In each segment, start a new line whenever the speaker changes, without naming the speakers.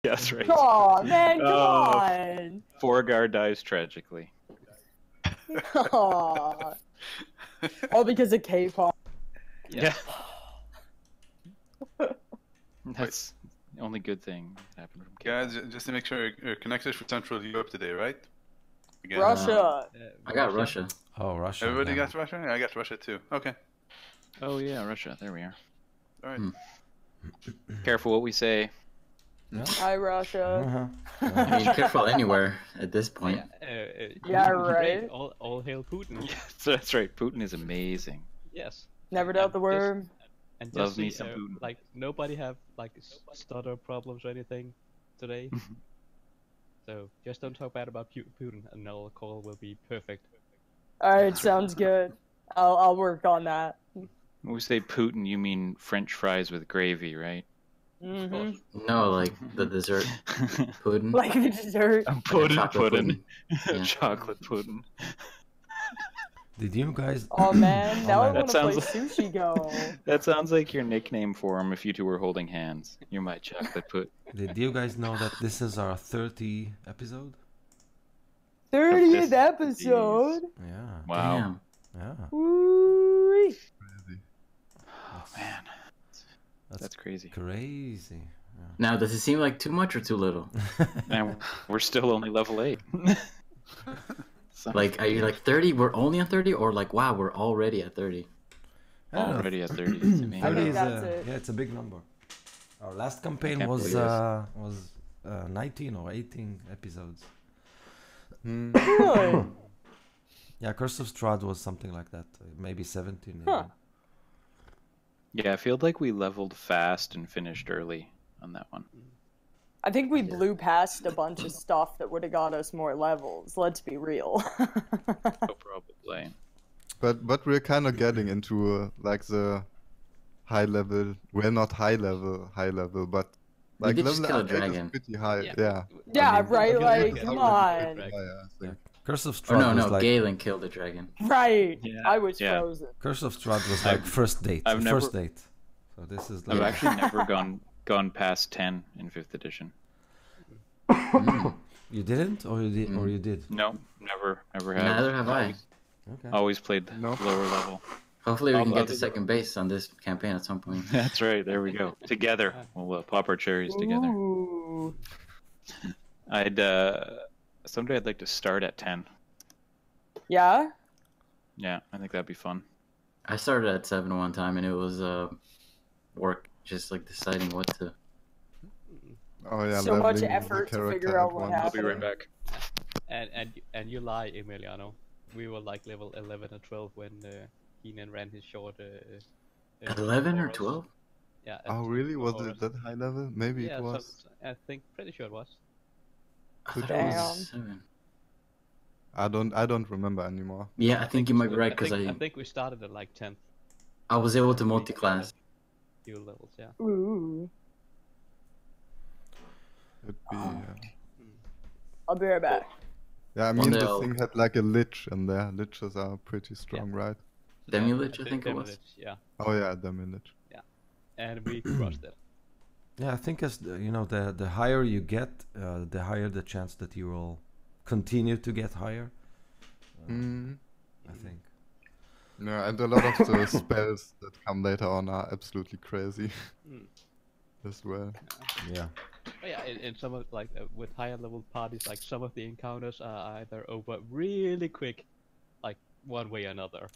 Yes, right.
Oh man, come on.
Forgar dies tragically.
Aw. All because of K-pop.
Yeah. That's the only good thing that happened from K-pop.
Guys, just to make sure you're connected for Central Europe today, right? Again.
Russia.
I got Russia.
Oh, Russia.
Everybody
yeah.
got Russia? Yeah, I got Russia too. Okay.
Oh yeah, Russia. There we are.
All right.
Careful what we say.
Hi, Russia.
I mean, careful anywhere at this point.
Yeah, right.
All hail Putin.
Yes, that's right. Putin is amazing.
Yes.
Never doubt the word.
And
Love
just
me
see,
some Putin.
like nobody have like stutter problems or anything today. So just don't talk bad about Putin, and our call will be perfect.
Alright, sounds good. I'll work on that.
When we say Putin, you mean French fries with gravy, right?
Mm-hmm.
No, like the dessert pudding.
Like the dessert.
Pudding.
Yeah.
Chocolate pudding.
Did you guys?
Oh man, now I
man.
want to
That
play
sounds
Sushi Go.
That sounds like your nickname for him if you two were holding hands. You're my chocolate put.
Did you guys know that this is our 30 episode?
30th episode.
Yeah.
Wow.
Damn.
Yeah.
Woo-wee.
Oh man. That's crazy.
Crazy.
Now, does it seem like too much or too little?
And we're still only level 8. So,
Like, are you like 30? We're only on 30, or like, wow, we're already at 30?
I don't know.
already at 30. It's
I
amazing.
30
think
is
that's it.
yeah, it's a big number. Our last campaign
can't
was
believe
19 or 18 episodes.
Really?
Yeah, Curse of Strahd was something like that, maybe 17.
Huh.
even.
Yeah, I feel like we leveled fast and finished early on that one.
I think we blew past a bunch of stuff that would have got us more levels. Let's be real.
Oh, probably.
But we're kind of getting into like the high level. We're not high level, but like
did just
level
kill a
8 is
dragon.
pretty high.
Yeah.
Yeah.
Yeah,
I mean,
right,
yeah,
like,
it's
come
already
on.
pretty high, I think.
Curse of
Or
Strahd
no,
was
no,
like
Galen killed the dragon.
Right.
Yeah,
I was
yeah.
frozen.
Curse of Strahd was like first date.
I've
First
never-
date. So this is
I've
like
actually never gone past 10 in 5th edition.
you didn't, or you did, or you did.
No, never have.
Neither have I.
Okay.
Always played
No.
lower level.
Hopefully we can get to
Other-
second base on this campaign at some point.
That's right. There we go. Together, we'll pop our cherries together.
Ooh.
I'd someday I'd like to start at 10.
Yeah?
Yeah, I think that'd be fun.
I started at 7 one time, and it was work just like deciding what to.
Oh yeah.
So much
leveling the
effort to
character
figure out
at
what
once.
I'll be right
happened.
back.
And you lie, Emiliano. We were like level 11 or 12 when Keenan ran his short.
11 or
for us.
12?
Yeah.
Oh really? Was it that high level? Maybe
Yeah,
it was.
I think pretty sure it was.
I thought it
Damn.
was 7.
I don't remember anymore.
Yeah, I think you might be right because
I think we started at like 10th.
I was able to multi-class.
Few levels, yeah.
Ooh.
It'd be.
I'll be right back.
Yeah, I
One
mean
day
the
I'll-
thing had like a lich in there. Liches are pretty strong, right?
Demi-Lich, I think it was.
Yeah,
Oh yeah, demi lich.
and we crushed it.
Yeah, I think as you know, the higher you get, the higher the chance that you will continue to get higher. I think.
Yeah, and a lot of the spells that come later on are absolutely crazy as well.
Yeah.
But yeah, in some of like with higher level parties, like some of the encounters are either over really quick, like one way or another.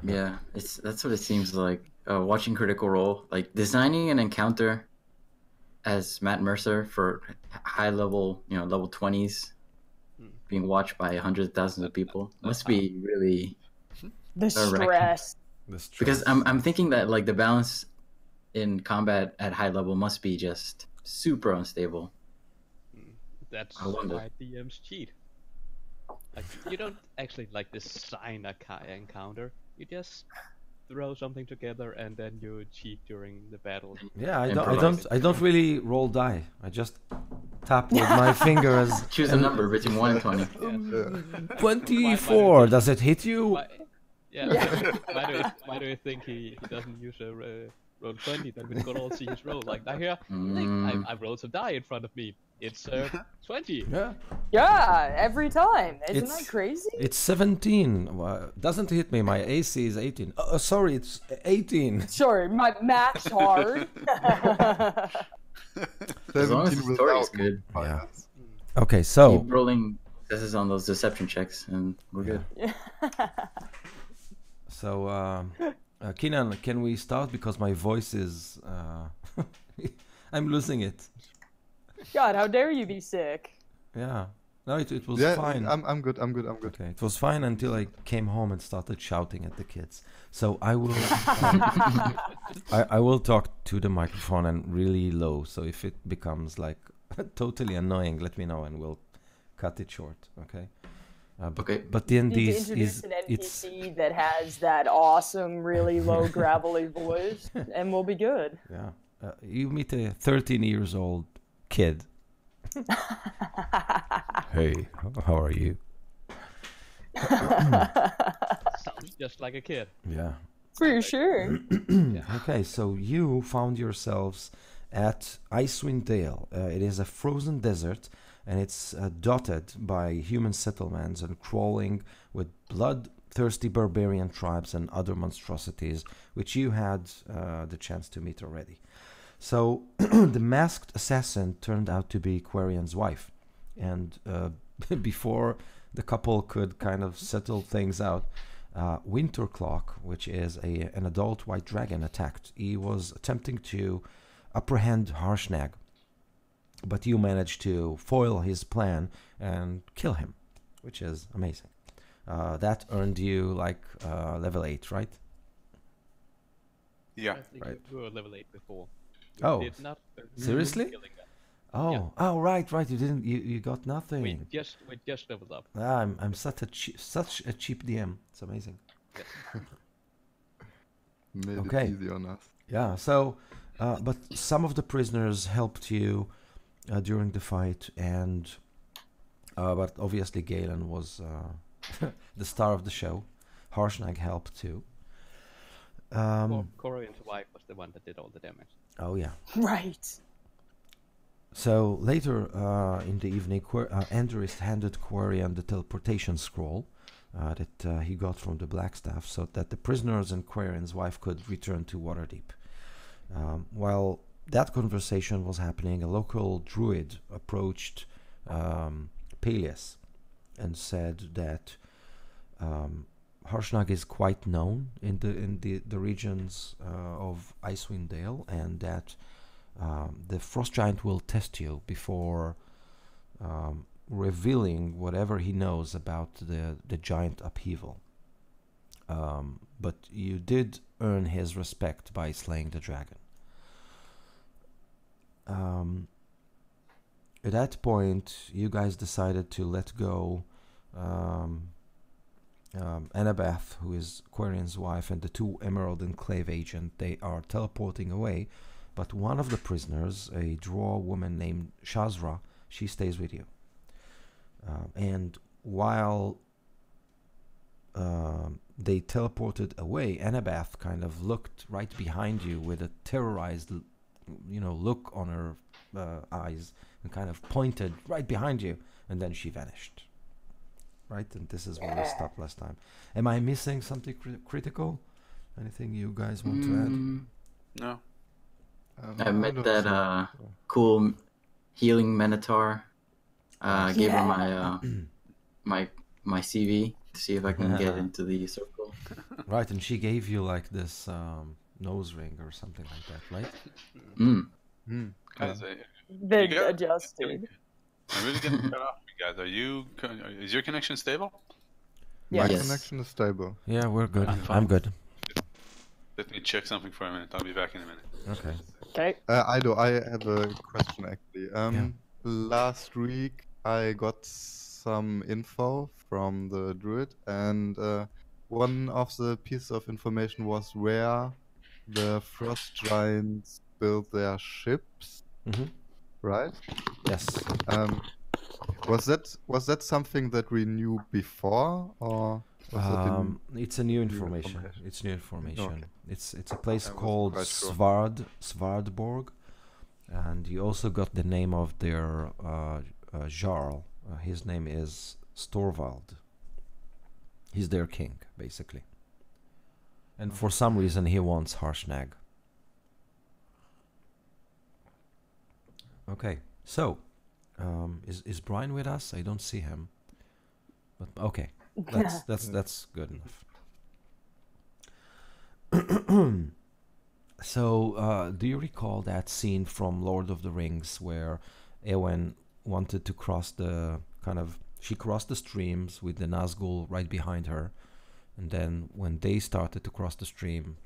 Yeah, that's what it seems like. Watching Critical Role, like designing an encounter as Matt Mercer for high level, level 20s, being watched by hundreds of thousands of people must be really.
The stress.
Because I'm thinking that like the balance in combat at high level must be just super unstable.
That's
I wonder.
why DMs cheat. Like you don't actually like design a encounter. You just throw something together and then you cheat during the battle.
Yeah,
Improvise.
I don't really roll die. I just tap with my fingers.
Choose a number between 1 and 20.
Yeah.
24. Does it hit you?
Why, yeah. why do you think he doesn't use a roll 20? Then we could all see his roll. Like now here, I rolled some die in front of me. It's 20.
Yeah.
Yeah, every time. Isn't that crazy?
It's 17. Doesn't hit me. My AC is 18. Sorry, it's 18.
Sorry, my math's hard.
As long as
17
the story is
without
good.
Yeah.
modifiers.
Okay, so
Keep rolling successes on those deception checks, and we're good.
so Keenan, can we start because my voice is I'm losing it.
God, how dare you be sick?
Yeah. No, it was
Yeah,
fine.
I'm good.
Okay, it was fine until I came home and started shouting at the kids. So I will, I will talk to the microphone and really low. So if it becomes like totally annoying, let me know and we'll cut it short. Okay.
Okay.
But D&D
Need to
is
introduce an
it's
NPC that has that awesome, really low, gravelly voice, and we'll be good.
yeah. You meet a 13 years old kid. Hey, how are you?
Sounds just like a kid.
Yeah.
For sure.
Okay, so you found yourselves at Icewind Dale. It is a frozen desert, and it's dotted by human settlements and crawling with bloodthirsty barbarian tribes and other monstrosities, which you had the chance to meet already. So the masked assassin turned out to be Quarian's wife, and before the couple could kind of settle things out, Wintercloak, which is an adult white dragon, attacked. He was attempting to apprehend Harshnag, but you managed to foil his plan and kill him, which is amazing. That earned you like level 8, right?
Yeah.
I think
Right.
you were level 8 before.
Oh,
Did not
seriously?
killing them.
Oh,
Yeah.
oh, right. You didn't. You got nothing.
We just leveled up.
I'm such a cheap DM. It's amazing.
Made
Okay.
it easy on us.
Yeah. So, but some of the prisoners helped you during the fight, and but obviously Galen was the star of the show. Harshnag helped too.
Corian's wife was the one that did all the damage.
Oh yeah.
Right.
So later in the evening, Andrist handed Quarian the teleportation scroll that he got from the Blackstaff, so that the prisoners and Quarian's wife could return to Waterdeep. While that conversation was happening, a local druid approached Peleus and said that Harshnag is quite known in the regions of Icewind Dale, and that the Frost Giant will test you before revealing whatever he knows about the giant upheaval. But you did earn his respect by slaying the dragon. At that point, you guys decided to let go Annabeth, who is Quarian's wife, and the 2 Emerald Enclave agent. They are teleporting away, but one of the prisoners, a Draw woman named Shazra, she stays with you. And while they teleported away, Annabeth kind of looked right behind you with a terrorized, look on her eyes, and kind of pointed right behind you, and then she vanished. Right, and this is where we stopped last time. Am I missing something critical? Anything you guys want to add?
No.
I met
don't
that
know.
cool healing Minotaur. Gave her my my CV to see if I can get into the circle.
Right, and she gave you like this nose ring or something like that, right?
Guys,
They
You got-
adjusted.
I'm really getting cut off, you guys. Is your connection stable?
Yeah.
My
Yes.
connection is stable.
Yeah, we're good.
I'm fine.
I'm good.
Let me check something for a minute. I'll be back in a minute.
Okay.
Okay.
Ido, I have a question actually. Last week I got some info from the druid, and one of the pieces of information was where the frost giants built their ships,
Mm-hmm.
right?
Yes.
Was that something that we knew before, or was that
It's a new information.
information?
It's new information.
Okay.
It's a place
I wasn't
called
quite sure.
Svardborg. And you also got the name of their Jarl. His name is Storvald. He's their king, basically. And for some reason, he wants Harshnag. Okay, so is Brian with us? I don't see him. But okay, that's good enough. So, do you recall that scene from Lord of the Rings where Eowyn wanted to cross she crossed the streams with the Nazgul right behind her, and then when they started to cross the stream,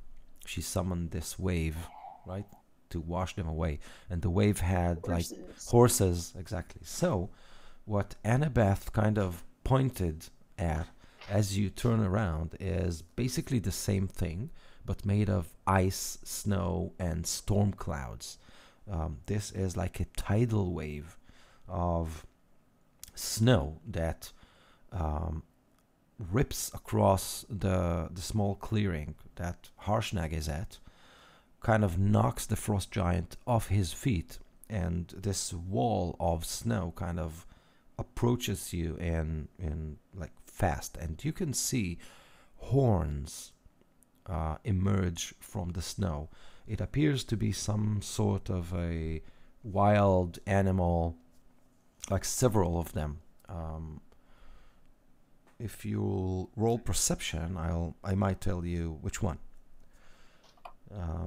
she summoned this wave, right, to wash them away, and the wave had horses, exactly. So, what Annabeth kind of pointed at as you turn around is basically the same thing, but made of ice, snow, and storm clouds. This is like a tidal wave of snow that rips across the small clearing that Harshnag is at, kind of knocks the frost giant off his feet, and this wall of snow kind of approaches you in like fast, and you can see horns emerge from the snow. It appears to be some sort of a wild animal, like several of them. If you roll perception, I might tell you which one.
I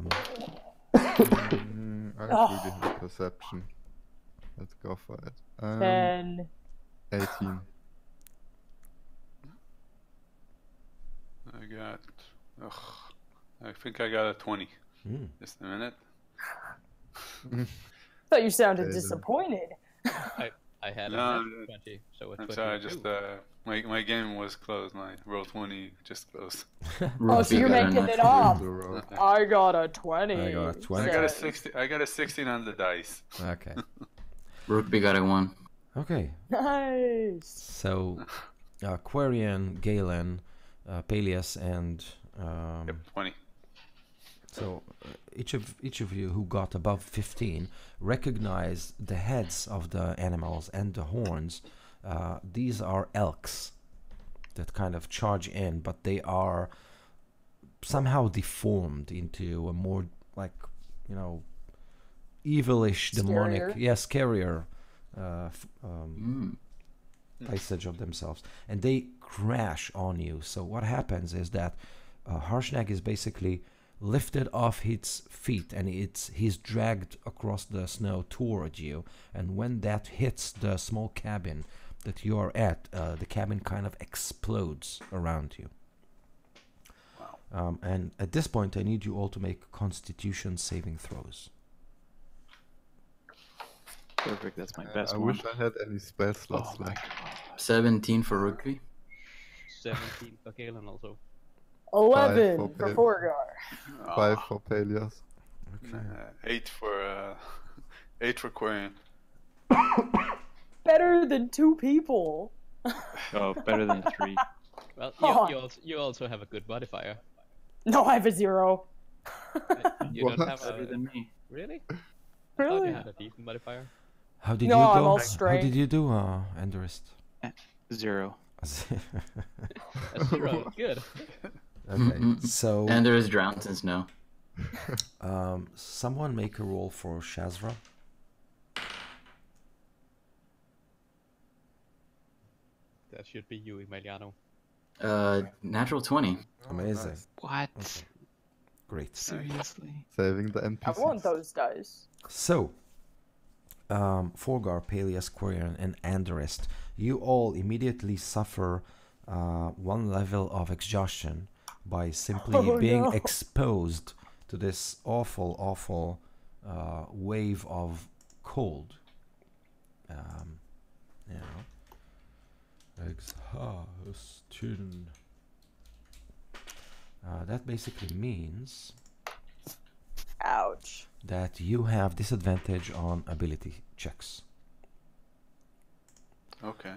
really have perception. Let's go for it.
10.
18.
I think I got a 20. Just a minute.
Thought you sounded
Okay, then.
disappointed.
I had
No,
a 20, so a
I'm
22.
sorry, just my game was closed. My roll 20 just closed.
Oh, so you're
got a
making it
natural.
up. I got a 20.
I got a 20.
I got a 60. I got a 16 on the dice.
Okay.
Rookby got a 1.
Okay.
Nice.
So, Quarian, Galen, Peleus, and
Yep, 20.
so each of you who got above 15 recognize the heads of the animals and the horns. These are elks that kind of charge in, but they are somehow deformed into a more like, evilish, demonic, scarier visage of themselves, and they crash on you. So what happens is that Harshnag is basically lifted off his feet, and he's dragged across the snow toward you, and when that hits the small cabin that you are at, the cabin kind of explodes around you.
Wow.
And at this point I need you all to make Constitution saving throws.
Perfect, that's my best
I
one.
wish I had any spell slots
Oh my
left.
god.
17 for Rookby.
17 for Galen also.
11
Five
for
for
Forgar.
5 for Peleus.
Okay.
8 for Quarian.
Better than 2 people.
Oh, better than 3.
Well,
Oh.
you also have a good modifier.
No, I have a 0.
You don't
What?
have
Better
a...
than me.
Really? I thought
Really?
you had a decent modifier.
How did
No,
you
I'm
go?
all
How
straight.
did you do, Enderist?
0.
A 0, good.
Okay, so
And there is drowned in snow.
someone make a roll for Shazra.
That should be you, Emiliano.
Natural 20.
Amazing.
Nice.
What?
Okay. Great.
Seriously?
Saving the
I
NPCs.
want those dice.
So, Forgar, Peleus, Quarian, and Anderist, you all immediately suffer 1 level of exhaustion by simply being
no.
exposed to this awful wave of cold. Exhaustion. That basically means
Ouch.
that you have disadvantage on ability checks.
Okay.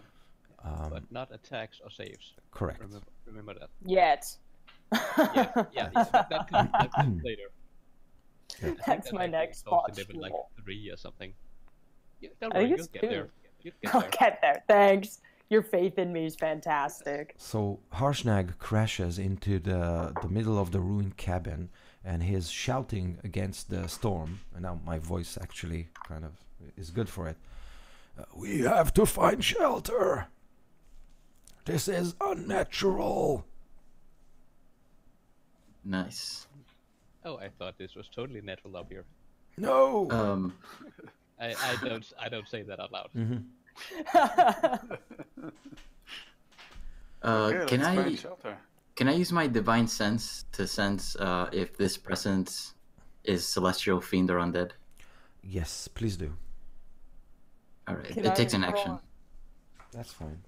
But not attacks or saves.
Correct.
Remember that.
Yet.
Yeah, that comes later. I think
That's
that
my
actually
next
goes to
botch
level like
roll.
3 or something. Yeah, don't
I
worry,
think
you'll
it's
get
2.
there. You'll get
I'll
there.
get there. Thanks. Your faith in me is fantastic.
So Harshnag crashes into the middle of the ruined cabin, and he's shouting against the storm. And now my voice actually kind of is good for it. We have to find shelter. This is unnatural.
Nice.
Oh, I thought this was totally natural up here.
No.
I don't say that out loud.
Okay,
Can
let's
I
find shelter.
can I use my divine sense to sense if this presence is celestial, fiend, or undead?
Yes, please do.
All right,
Can
it
I
takes an
roll
action.
That's fine.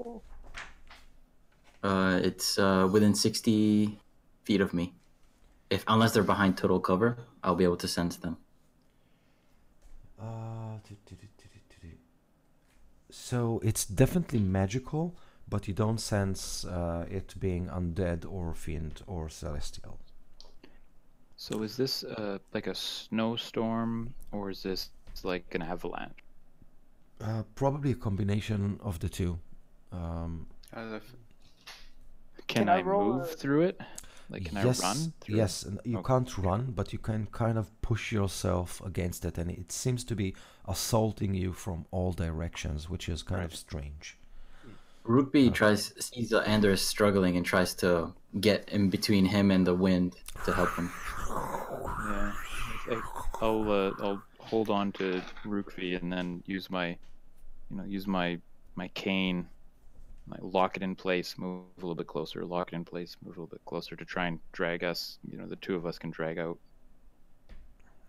It's within 60 feet of me. Unless they're behind total cover, I'll be able to sense them.
So it's definitely magical, but you don't sense it being undead or fiend or celestial.
So is this like a snowstorm, or is this like an avalanche?
Probably a combination of the two.
As if
Can
I
I
roll
move
a-
through it? Like, can
Yes,
I run through
yes, and you
Okay.
can't run, but you can kind of push yourself against it, and it seems to be assaulting you from all directions, which is kind of
Right.
strange.
Rookby sees Anders struggling and tries to get in between him and the wind to help him.
Yeah. I'll hold on to Rookvi and then use my cane, like lock it in place, move a little bit closer, lock it in place, move a little bit closer to try and drag us. The two of us can drag out.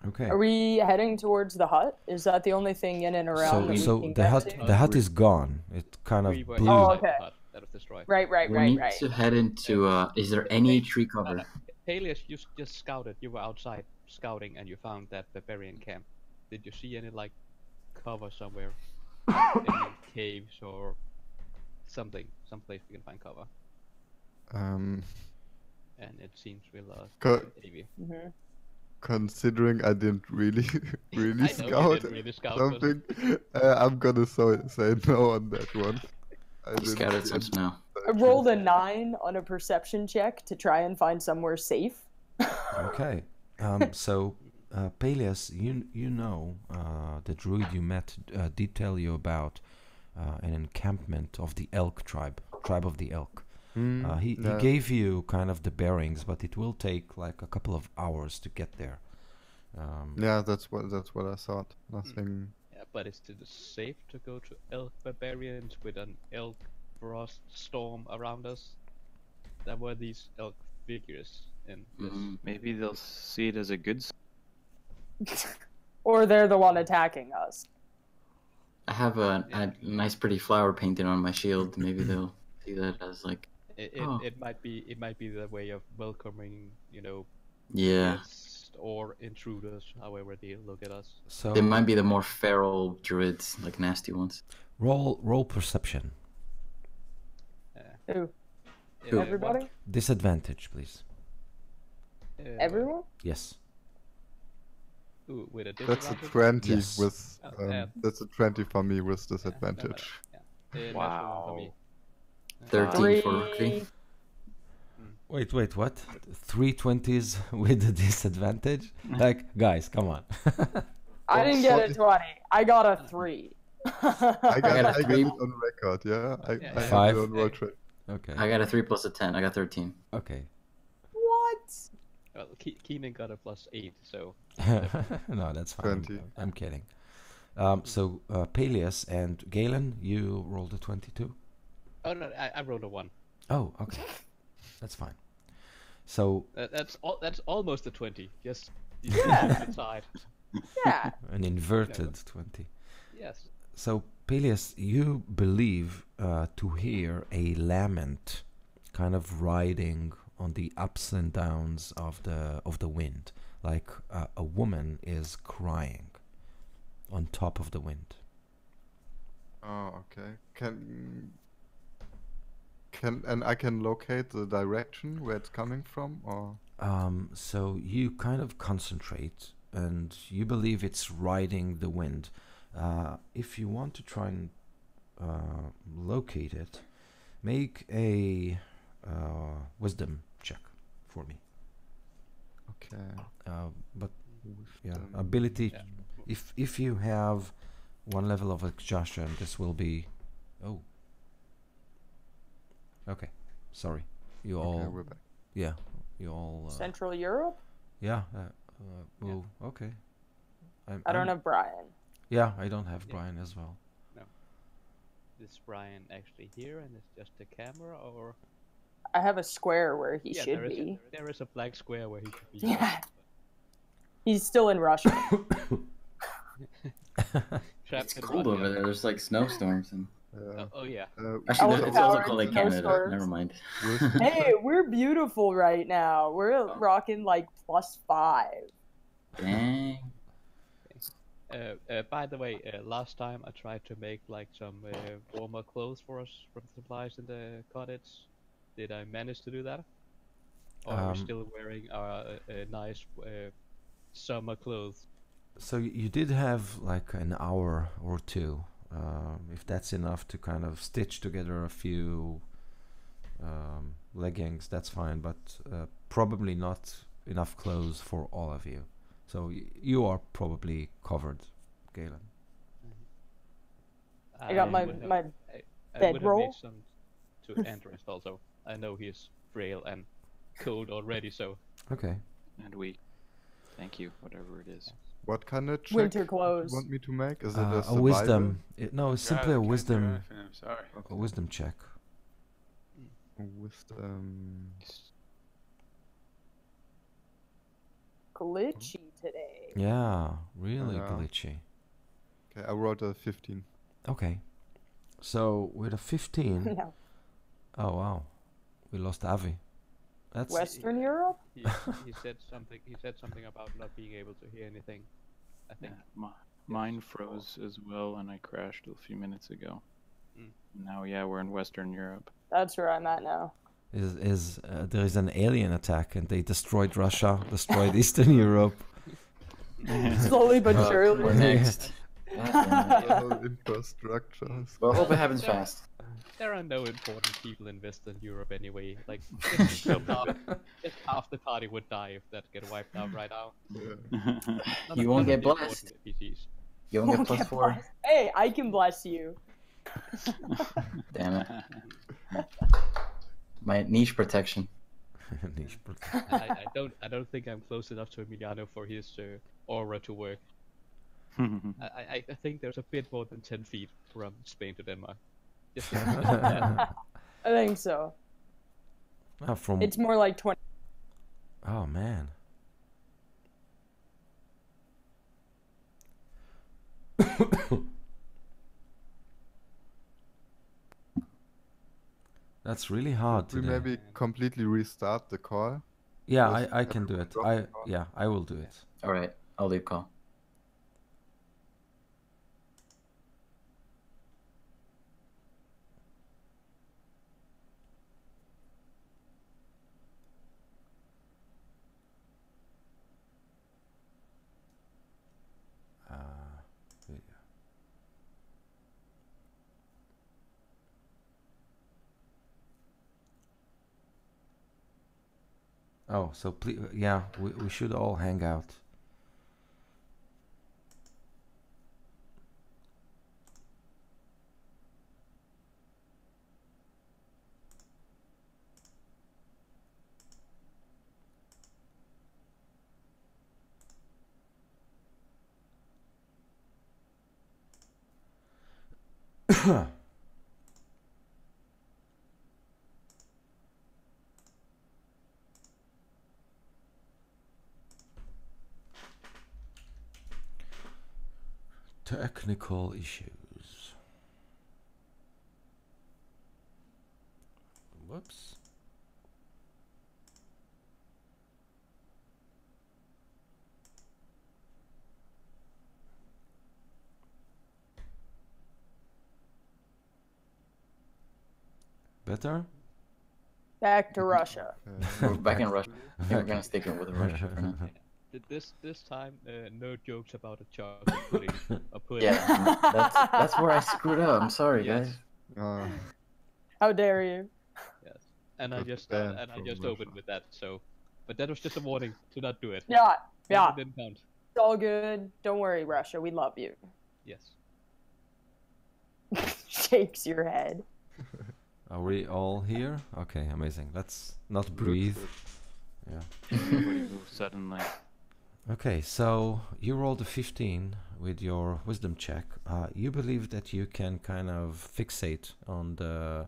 Okay.
Are we heading towards the hut? Is that the only thing in and around that we
So
can
the
get
hut
to?
the hut is gone. It kind of
We were
blew.
Oh,
inside
okay.
the hut that was destroyed.
Right.
We need to head into. Is there any tree cover?
Peleus, you just scouted. You were outside scouting, and you found that barbarian camp. Did you see any like cover somewhere, any caves or something, someplace we can find cover? And it seems we lost Davey.
Mm-hmm.
Considering I didn't really
I know you
scout
didn't really scout, but
something, I'm gonna say no on that one. I
You
didn't
scouted
see
some
any
snow.
I rolled a 9 on a perception check to try and find somewhere safe.
Okay. So Peleus, you know the druid you met did tell you about an encampment of the elk tribe of the elk. He
yeah.
gave you kind of the bearings, but it will take like a couple of hours to get there.
Yeah, that's what I thought. Nothing.
yeah, but is it safe to go to elk barbarians with an elk frost storm around us? There were these elk figures in this.
Maybe they'll see it as a good.
Or they're the one attacking us.
I have a nice, pretty flower painted on my shield. Maybe they'll see that as like.
It might be the way of welcoming,
Yeah.
guests or intruders, however they look at us.
So
They might be the more feral druids, like nasty ones.
roll perception.
Ooh,
Who?
everybody?
Disadvantage, please.
Everyone?
Yes.
Ooh, with a
That's a
disadvantage?
20
Yes.
with.
yeah.
That's a 20 for me with disadvantage.
Natural one for me.
13 for Rookby.
3.
Wait, what? 3 20s with a disadvantage? Like, guys, come on.
I didn't get a 20. I got a 3.
I got
got a
it
3.
on record. Yeah, I have
Five.
it on road trip.
Okay.
I got a 3 plus a 10. I got 13.
Okay.
What?
Well, Keenan got a +8, so
No, that's fine.
20.
I'm kidding. So Peleus and Galen, you rolled a 22.
oh no, I rolled a 1.
Oh, okay. That's fine. So
That's almost a 20. Just
Yeah.
decide.
Yeah.
an inverted 20.
Yes.
So Peleus, you believe to hear a lament, kind of riding on the ups and downs of the wind, like a woman is crying on top of the wind.
Oh, okay. And I can locate the direction where it's coming from, or
So you kind of concentrate and you believe it's riding the wind. If you want to try and locate it, make a wisdom check for me.
Okay.
But yeah,
Wisdom.
ability.
Yeah.
If you have one level of exhaustion, this will be. Oh. Okay. Sorry. You
Okay,
all.
we're back.
Yeah. You all.
Central Europe?
Yeah. Well. Okay.
I don't have Brian.
Yeah, I don't have
Yeah.
Brian as well.
Is Brian actually here and it's just a camera, or
I have a square where he
yeah,
should
there is
be.
there is a black square where he should be.
Yeah. He's still in Russia.
Trapped
It's
in
cold
Russia.
over there. There's like snowstorms and.
Oh yeah.
Actually, it's also
Powered
called like Canada.
snowstorms.
Never mind.
Wisdom
Hey, we're beautiful right now. We're rocking like +5.
Dang.
By the way, last time I tried to make like some warmer clothes for us from the supplies in the cottage. Did I manage to do that? Or are we still wearing our nice summer clothes?
So you did have like an hour or two, if that's enough to kind of stitch together a few leggings. That's fine, but probably not enough clothes for all of you. So you are probably covered, Galen.
I got my
would have-
my
I would have
bedroll.
made some to Andres also. I know he's frail and cold already, so
Okay.
And we, thank you, whatever it is.
What kind of check
Winter
do you
clothes.
want me to make? Is it
A
a survival?
wisdom. No, it's
God,
simply
I
a
can't do
wisdom.
anything, I'm sorry.
A wisdom check.
Wisdom.
Glitchy today.
Yeah, really
Yeah.
glitchy.
Okay, I wrote a 15.
Okay. So with a 15.
No.
Oh wow, we lost Avi. That's
Western Europe?
he said something. He said something about not being able to hear anything. I think.
Yeah, mine froze as well, and I crashed a few minutes ago.
Mm.
Now, yeah, we're in Western Europe.
That's where I'm at now.
there is an alien attack and they destroyed Russia, destroyed Eastern Europe.
Slowly but
We're
surely.
next.
All infrastructures.
Well, hope it happens fast.
There are no important people in Western Europe anyway. Like just half the party would die if that get wiped out right now.
Yeah.
None
You
of
won't
them
get
are
blessed.
important NPCs.
You won't get
Won't
plus
get
4.
blessed. Hey, I can bless you.
Damn it. My niche protection.
Niche
I don't think I'm close enough to Emiliano for his aura to work. I think there's a bit more than 10 feet from Spain to Denmark. Just
I think so.
from
It's more like 20.
oh man. That's really hard
We
today.
maybe completely restart the call.
Yeah,
Just
I can do
everyone
it.
drop
I
the call.
yeah, I will do it.
Alright, I'll leave call.
Video. Oh, so please, yeah, we should all hang out. Technical issues. Whoops. Better?
Back to Russia.
Okay.
We're back in Russia. I think we're gonna stick it with Russia for now.
This time, no jokes about a chocolate pudding or pudding.
Yeah, that's where I screwed up. I'm sorry,
Yes.
guys.
How dare you?
Yes. And I
Got
just
banned
opened
from
with that. So, but that was just a warning to not do it.
Yeah, yeah.
It didn't count.
It's all good. Don't worry, Russia. We love you.
Yes.
Shakes your head.
Are we all here? Okay, amazing. Let's not breathe. Yeah.
Everybody moves suddenly.
Okay, so you rolled a 15 with your wisdom check. You believe that you can kind of fixate on the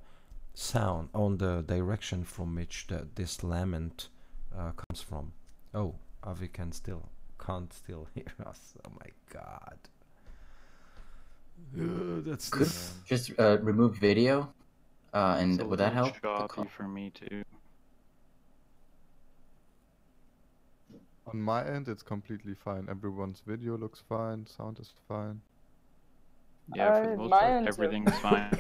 sound, on the direction from which this lament comes from. Oh, Avi can't still hear us. Oh my god. That's
Could just remove video, and
It's a
would that
little
help?
choppy for me too.
On my end, it's completely fine. Everyone's video looks fine. Sound is fine.
Yeah, for the most
my
part,
end's
everything's fine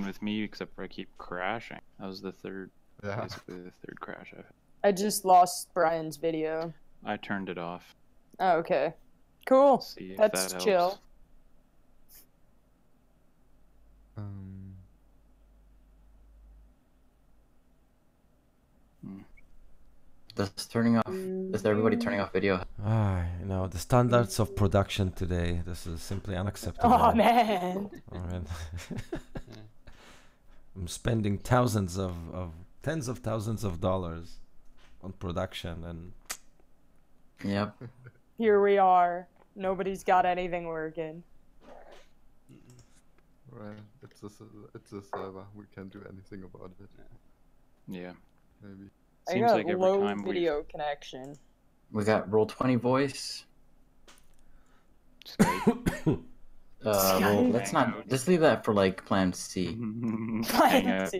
with me except for I keep crashing. That was the third,
Yeah.
basically the third crash I've had.
I just lost Brian's video.
I turned it off.
Oh, okay. Cool.
See if
That's
that helps.
chill.
Does everybody turning off video?
You know, the standards of production today, this is simply unacceptable.
Oh, man.
I mean, I'm spending tens of thousands of dollars on production, and
Yep.
Here we are. Nobody's got anything working.
Right. It's a server. We can't do anything about it.
Yeah.
Maybe.
I
Seems
got
like every
low
time
video connection.
We got Roll20 voice.
Skype.
Well, let's not.
Hangout.
Just leave that for like Plan C.
Hangout.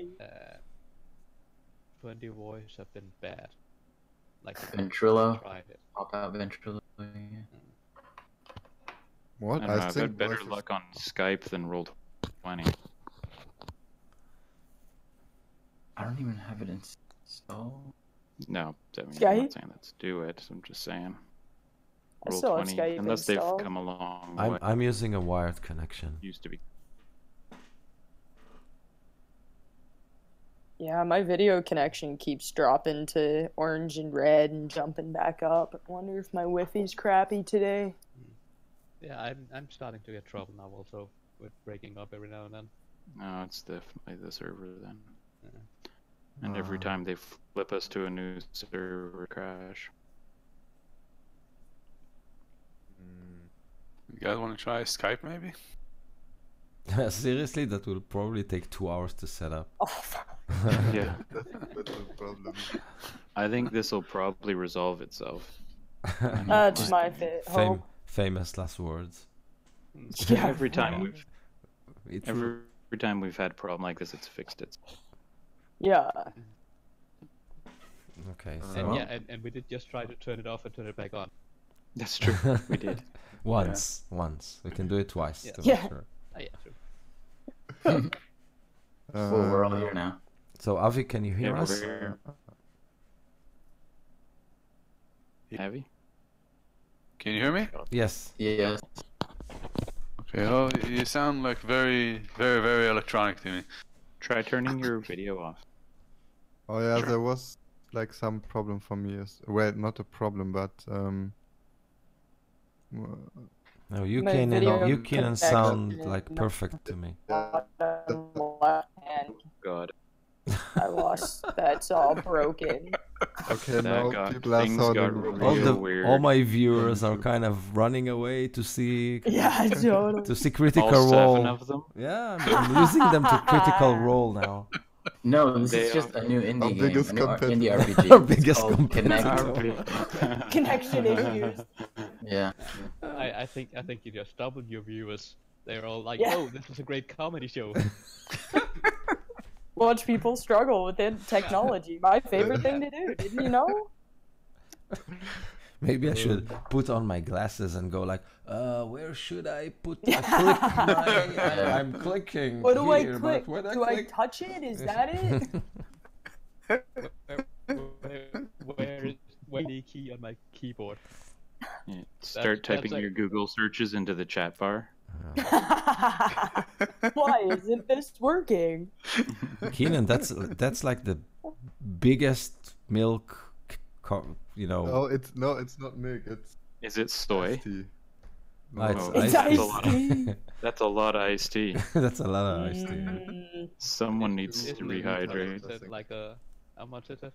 20 voice have been bad. Like
Ventrilo.
tried it.
Pop out Ventrilo. Yeah.
What?
I don't know, I've
think
had better
voice is-
luck on Skype than Roll20.
I don't even have it installed.
No, I mean, I'm
Skype?
not saying let's do it. I'm just saying.
I still have
Roll20,
Skype
unless
installed.
they've come a long way.
I'm using a wired connection.
Used to be.
Yeah, my video connection keeps dropping to orange and red and jumping back up. I wonder if my Wi-Fi's crappy today.
Yeah, I'm starting to get trouble now also with breaking up every now and then.
No, it's definitely the server then.
Yeah.
And every time they flip us to a new server crash.
You guys want to try Skype maybe?
Seriously, that will probably take 2 hours to set up.
Oh, fuck.
Yeah.
That's a problem.
I think this will probably resolve itself.
That's my hope.
Famous last words.
Yeah,
Every time we've
It's
every time we've had a problem like this, it's fixed it.
Yeah.
okay.
And
So
yeah, and we did just try to turn it off and turn it back on.
That's true. We did.
once we can do it twice.
Yeah.
To
Yeah.
make sure.
Oh, yeah, true.
Well, we're all here now.
So Avi, can you hear
Yeah,
us?
we're heavy.
Can you hear me?
Yes.
Yes.
Okay. Oh, you sound like very, very, very electronic to me.
Try turning your video off.
Oh yeah, there was like some problem for me. Well, not a problem, but
No, you
My
can
video
you can
connection
sound
is
like
not-
perfect to me.
And
God.
I lost. That's all broken.
okay,
That
now
got-
people are
things got
sounding
real
really
weird.
All my viewers are kind of running away to see
Yeah, totally.
to see Critical
All
Role.
7 of them.
Yeah, I'm losing them to Critical Role now.
No, this
They
is just a new
Our
indie game,
biggest
a new
competitor.
indie RPG.
Our
It's
biggest
called
competitor.
Connect.
Connection issues.
Yeah.
I think you just doubled your viewers. They're all like,
Yeah.
"Oh, this is a great comedy show."
Watch people struggle with technology. My favorite thing to do. Didn't you know?
Maybe I should put on my glasses and go like, where should I put? Click my, I'm clicking.
What do I
here,
click?
but when
Do I
click-
touch it? Is that it?
any key on my keyboard.
Yeah, start typing
like-
your Google searches into the chat bar.
Why isn't this working?
Keenan, that's like the biggest milk,
No, it's not milk. It's
Is it soy?
iced tea.
It's
Oh,
It's
iced tea.
iced tea.
That's a lot of iced tea.
That's a lot of iced tea.
Someone needs
Is
to
it-
rehydrate.
Is it like a how much is it?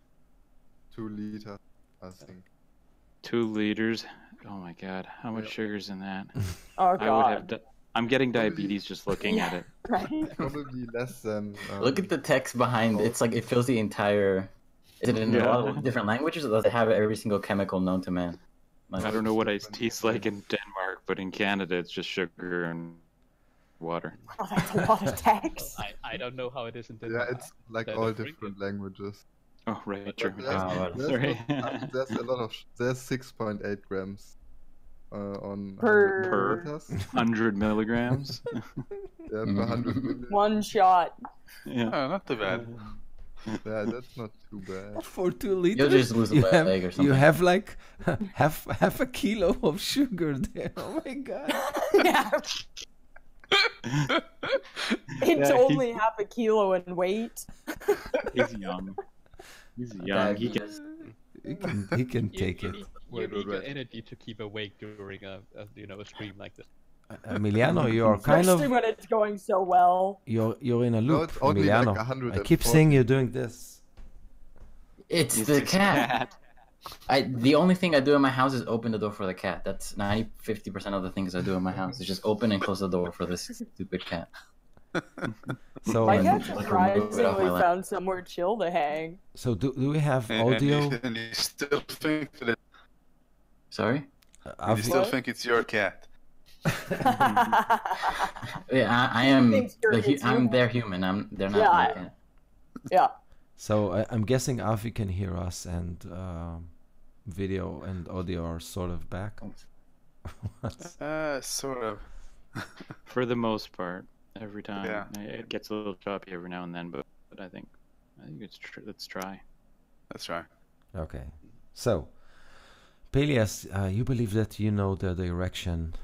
2 liters, I think.
2 liters. Oh my god, how much sugar's in that?
Oh
I would
god.
have. I'm getting diabetes just looking at it.
Right?
Probably less than.
Look at the text behind. It's like it fills the entire. Is it in a lot of different languages, or does it have every single chemical known to man? Like,
I don't know what iced tea's like in Denmark, but in Canada it's just sugar and water.
Oh, that's a lot of text.
I don't know how it is in
Yeah,
Denmark.
it's like
That
all
is pretty
different languages.
Oh right,
But
German.
there's,
Sorry.
there's a lot of. There's 6.8 grams on
Per-
100 milliliters.
100 milligrams.
Yeah, per 100 milliliters.
One shot.
Yeah.
Oh, not too bad.
Yeah, that's not too bad.
For 2 liters,
You'll just lose a
you
leg or something.
You have like half a kilo of sugar there. Oh my god.
Yeah. It's
Yeah,
only half a kilo in weight.
He's young. He's young. He can.
He can
You-
take
you
it.
need-
Wait,
You need
wait,
your
wait.
energy to keep awake during a stream like this.
Emiliano, you're kind
Especially
of
when it's going so well.
you're in a
No,
loop,
it's only like
Emiliano.
140.
I keep seeing you doing this.
It's
He's
the
just
cat. The only thing I do in my house is open the door for the cat. That's 50% of the things I do in my house. Is just open and close the door for this stupid cat.
So
My
and,
cat
like, remove it off
surprisingly
my lap.
found somewhere chill to hang.
so do we have
And
audio?
and you still think that
Sorry?
you
I've-
still
What?
think it's your cat.
Yeah, I am.
Thinks you're his
I'm
human.
their human. They're not
Yeah,
my
I-
cat.
Yeah.
So I'm guessing Avi can hear us, and video and audio are sort of back.
Sort of.
For the most part, every time.
Yeah.
It gets a little choppy every now and then, but I think it's let's try.
That's right.
Okay. So, Pelias, you believe that you know the direction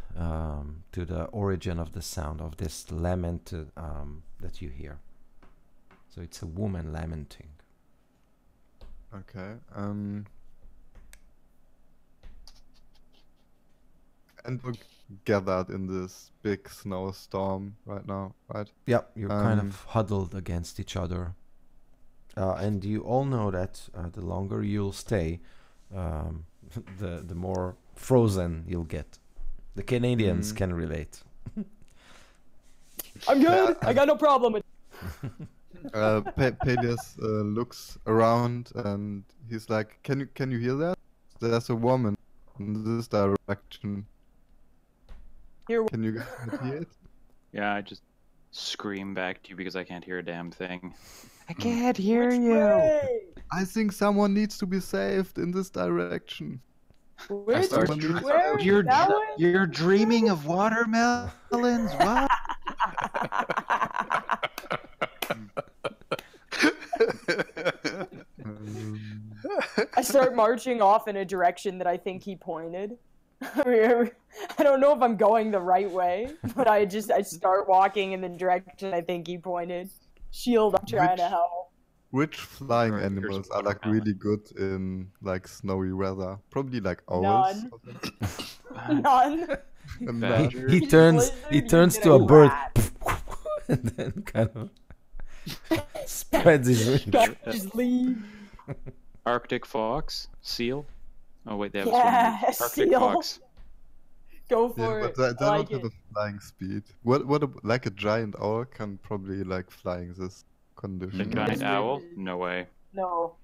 to the origin of the sound of this lament that you hear. So it's a woman lamenting.
Okay. And we're gathered in this big snowstorm right now, right?
Yep, you're kind
Um,
of huddled against each other. And you all know that the longer you'll stay, the more frozen you'll get. The Canadians can relate.
I'm good. I got no problem with
Peleus looks around and he's like, "Can you hear that? There's a woman in this direction.
here.
Can you guys hear it?"
Yeah, I just scream back to you because I can't hear a damn thing.
I can't hear you.
I think someone needs to be saved in this direction.
Which,
start-
where?
You're
That way?
you're dreaming of watermelons. What?
I start marching off in a direction that I think he pointed. I don't know if I'm going the right way, but I start walking in the direction I think he pointed. Shield, I'm trying to
Which-
help.
Which flying
Or here's
animals are like
watermelon.
really good in like snowy weather? Probably like owls.
None.
or something.
None.
And
Badger.
He turns
Blizzard, you
turns
get
to
a
a bird
rat.
and then kind of spreads his wings.
Just leave.
Arctic fox, seal. Oh wait, they have
Yeah,
a swim. Arctic
seal.
fox.
Go
Yeah,
for
but
it.
they
I
don't
like
have
it.
a flying speed. What like a giant owl can probably like flying this
The
condition.
giant owl? No way.
No.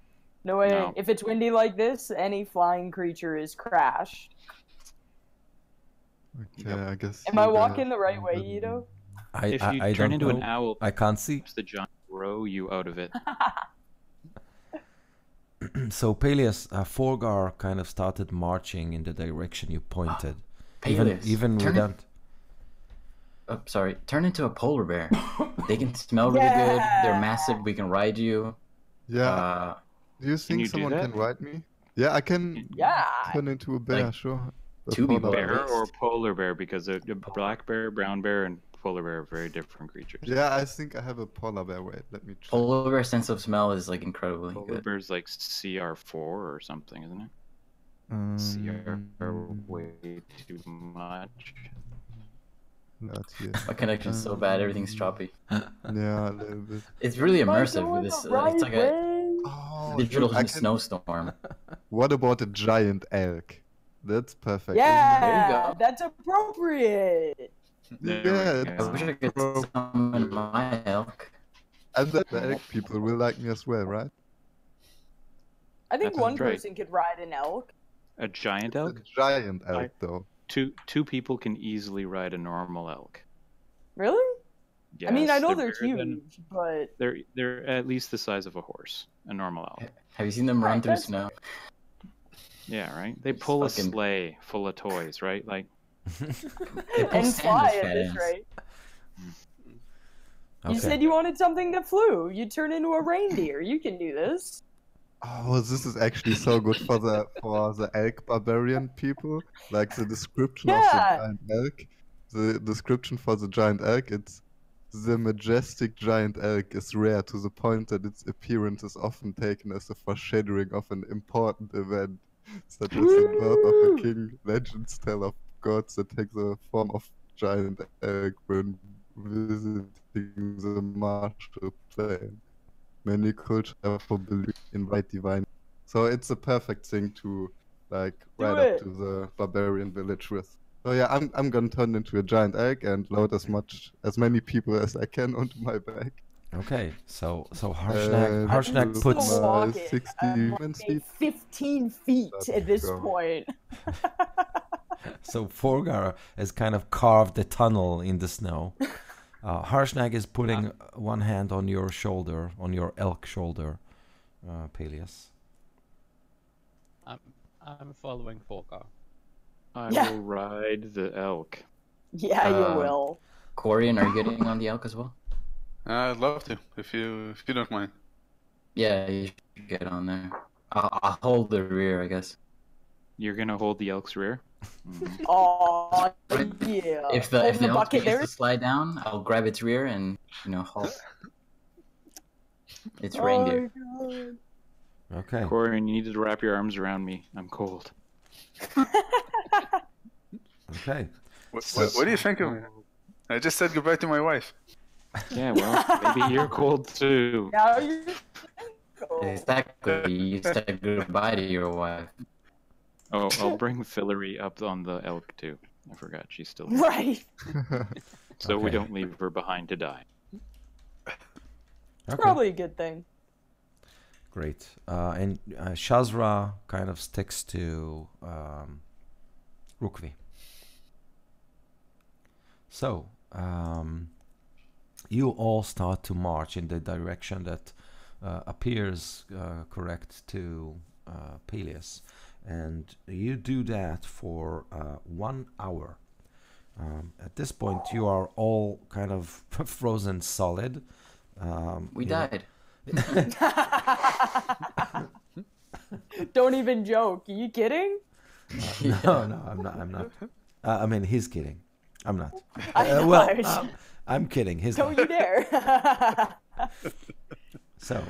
No way.
No.
If it's windy like this, any flying creature is crashed.
Okay, I guess.
Am I
you
walking
guys
the right
are
way,
really-
Ito?
If you
I
turn
don't
into
know.
an owl,
I can't see.
the giant row you out of it.
So Peleus, Forgar kind of started marching in the direction you pointed.
Peleus,
even
turn
without.
Oh, sorry. Turn into a polar bear. They can smell really good. They're
Yeah.
massive. We can ride you.
Yeah. Do you think
you do
someone
that?
can ride me? Yeah, I can
Yeah.
turn into a bear,
Like,
sure. A
to be
polar
born.
Bear or
least.
polar bear? Because a black bear, brown bear, and polar bear are very different creatures.
Yeah, I think I have a polar bear. Wait, let me check.
Polar bear sense of smell is like incredibly
Polar
good.
bear's like CR4 or something, isn't it? CR way too much.
Not here.
My connection's so bad, everything's choppy.
Yeah, a little bit.
It's really
Am I
immersive.
going
This
the right
it's like a
way?
Oh,
digital
dude, I can.
snowstorm.
What about a giant elk? That's perfect.
Yeah,
go.
that's appropriate.
There
Yeah,
we
I
it's
wish
go.
I could summon my elk.
and the elk people will like me as well, right?
I think
That's
one
right.
person could ride an elk.
A giant
A
elk?
giant elk, though.
Two people can easily ride a normal elk.
Really?
Yes,
I mean, I know they're
bigger than-
huge, but
they're at least the size of a horse, a normal elk.
Have you seen them run
Right,
through
that's
snow?
Yeah, right. They
It's
pull a
fucking-
sleigh full of toys, right? Like
They pull
and
sand
fly
with
at
fat
this
ants.
rate.
Okay.
You said you wanted something that flew. You turn into a reindeer. You can do this.
Oh, this is actually so good for the elk barbarian people. Like the description of the
Yeah.
giant elk. The description for the giant elk, it's the majestic giant elk is rare to the point that its appearance is often taken as a foreshadowing of an important event, such as the birth of a king. Legends tell of gods that take the form of giant elk when visiting the martial plane. Many cultures therefore believe in right divine. So it's a perfect thing to like
Do
ride
it.
up to the barbarian village with. So yeah, I'm gonna turn into a giant elk and load as many people as I can onto my back.
Okay, so
And
Harshnag
with
puts
my
walking.
60
I'm
movement
like
speed.
15 feet
Let's
at this
go.
point.
so Forgar has kind of carved a tunnel in the snow. Harshnag is putting one hand on your shoulder, on your elk shoulder, Peleus.
I'm following Forgar.
I
Yeah.
will ride the elk.
Yeah, you
Uh,
will.
Corian, are you getting on the elk as well?
I'd love to, if you don't mind.
Yeah, you should get on there. I'll hold the rear, I guess.
You're gonna hold the elk's rear? Mhm.
Oh,
Right.
yeah.
If the
Holding
elk
bucket
begins
there.
to slide down, I'll grab its rear and halt. It's reindeer.
Oh,
Okay.
Corey, you need to wrap your arms around me. I'm cold.
God.
Okay.
What do you think of me? I just said goodbye to my wife.
Yeah, well, maybe you're cold too.
Now you're cold.
Exactly. You said goodbye to your wife.
Oh, I'll bring Fillory up on the elk too. I forgot she's still here.
Right.
So we
Okay.
don't leave her behind to die.
Okay.
Probably a good thing.
Great. And Shazra kind of sticks to Rukvi. So, you all start to march in the direction that appears correct to Peleus. And you do that for 1 hour. At this point, you are all kind of frozen solid.
We
you know-
died.
Don't even joke. Are you kidding?
No, I'm not. I mean, he's kidding. I'm not.
I know,
Well,
I was-
I'm kidding. He's
Don't
not.
you dare.
So,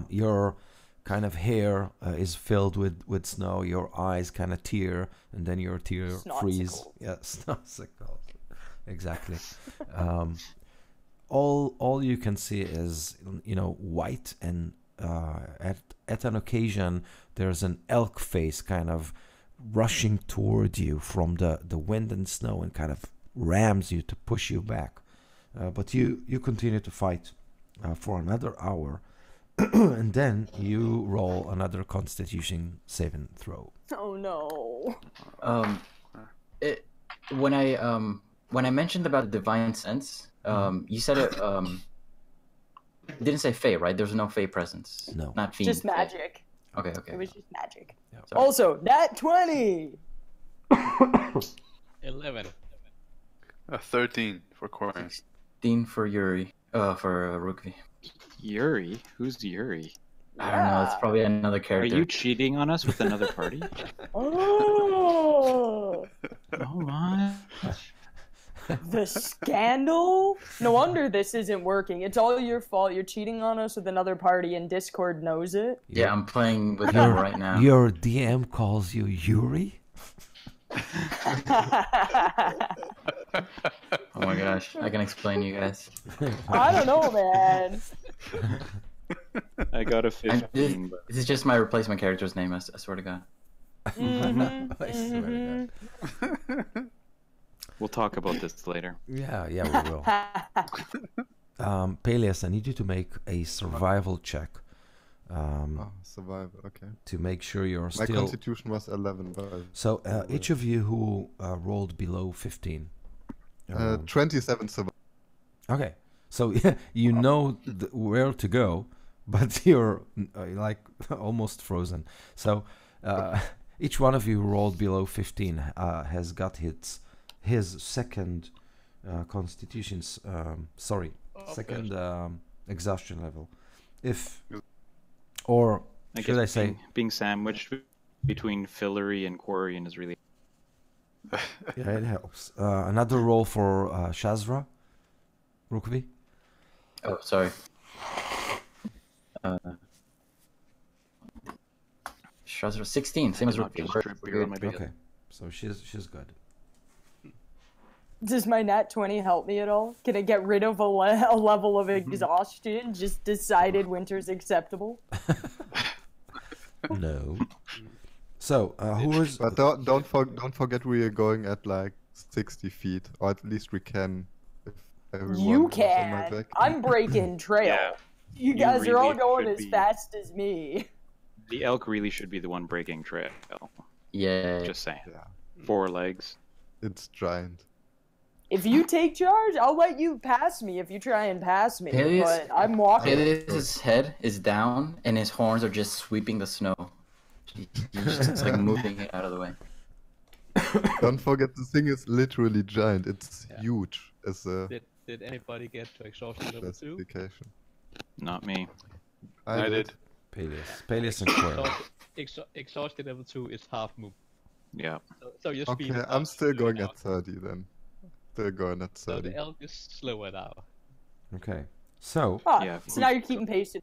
your kind of hair is filled with snow. Your eyes kind of tear, and then your tear freeze.
Snotsicles.
Yeah, snotsicles. Exactly. All you can see is white, and at an occasion there's an elk face kind of rushing toward you from the wind and snow and kind of rams you to push you back. But you continue to fight for another hour, and then you roll another Constitution saving throw.
Oh no.
When I mentioned about the divine sense, you said it didn't say Fey, right? There's no Fey presence.
No.
Not fiend.
Just
Fey.
magic.
Okay.
It was just magic.
Sorry.
Also, nat 20.
11.
13 for Corian.
Dean for Yuri. For Rukvi.
Yuri? Who's Yuri?
I don't know. It's probably another
Are
character.
you cheating on us with another party?
Oh,
Oh my!
the scandal? No wonder this isn't working. It's all your fault. You're cheating on us with another party, and Discord knows it.
Yeah, I'm playing with her right now.
Your DM calls you Yuri?
Oh my gosh, I can explain you guys.
I don't know, man.
I got a
This
15. But...
is just my replacement character's name. I swear to God.
I swear to God.
We'll talk about this later.
Yeah, we will. Peleus, I need you to make a survival check.
Survival, okay.
To make sure you're
My
still...
constitution was 11, but...
So, each of you who rolled below 15.
27 survival.
Okay, so you know where to go, but you're like almost frozen. So each one of you who rolled below 15 has got his second constitution's second exhaustion level.
I
Should I say
being sandwiched between Fillery and Quarian is really...
yeah, it helps. Another roll for Shazra, Rukvi.
Oh, sorry. Shazra 16, same as
Not
Rookie.
just drip beer on my bed.
Okay, so she's good.
Does my nat 20 help me at all? Can I get rid of a level of exhaustion? Just decided winter's acceptable?
No. So who is?
But don't forget we are going at like 60 feet, or at least we can. If everyone
You
is on my
can.
back.
I'm breaking trail.
Yeah.
You guys are all
really
going
should
as
be.
fast as me.
The elk really should be the one breaking trail.
Yeah.
Just saying.
Yeah,
4 legs.
it's giant.
If you take charge, I'll let you pass me if you try and pass me.
Peleus-
But I'm walking.
His head is down, and his horns are just sweeping the snow. He's just like moving it out of the way.
Don't forget, the thing is literally giant. It's
Yeah.
huge as a
Did anybody get to exhaustion level 2?
classification.
Not me.
I did.
Peleus and Quirrell.
Exhaustion level 2 is half move.
Yeah.
So your speed
Okay,
is
I'm
up
still
to
going
now.
at 30 then. Still going at
So
30.
the elk is slower now.
Okay, so
Oh,
Yeah,
so now you're keeping pace.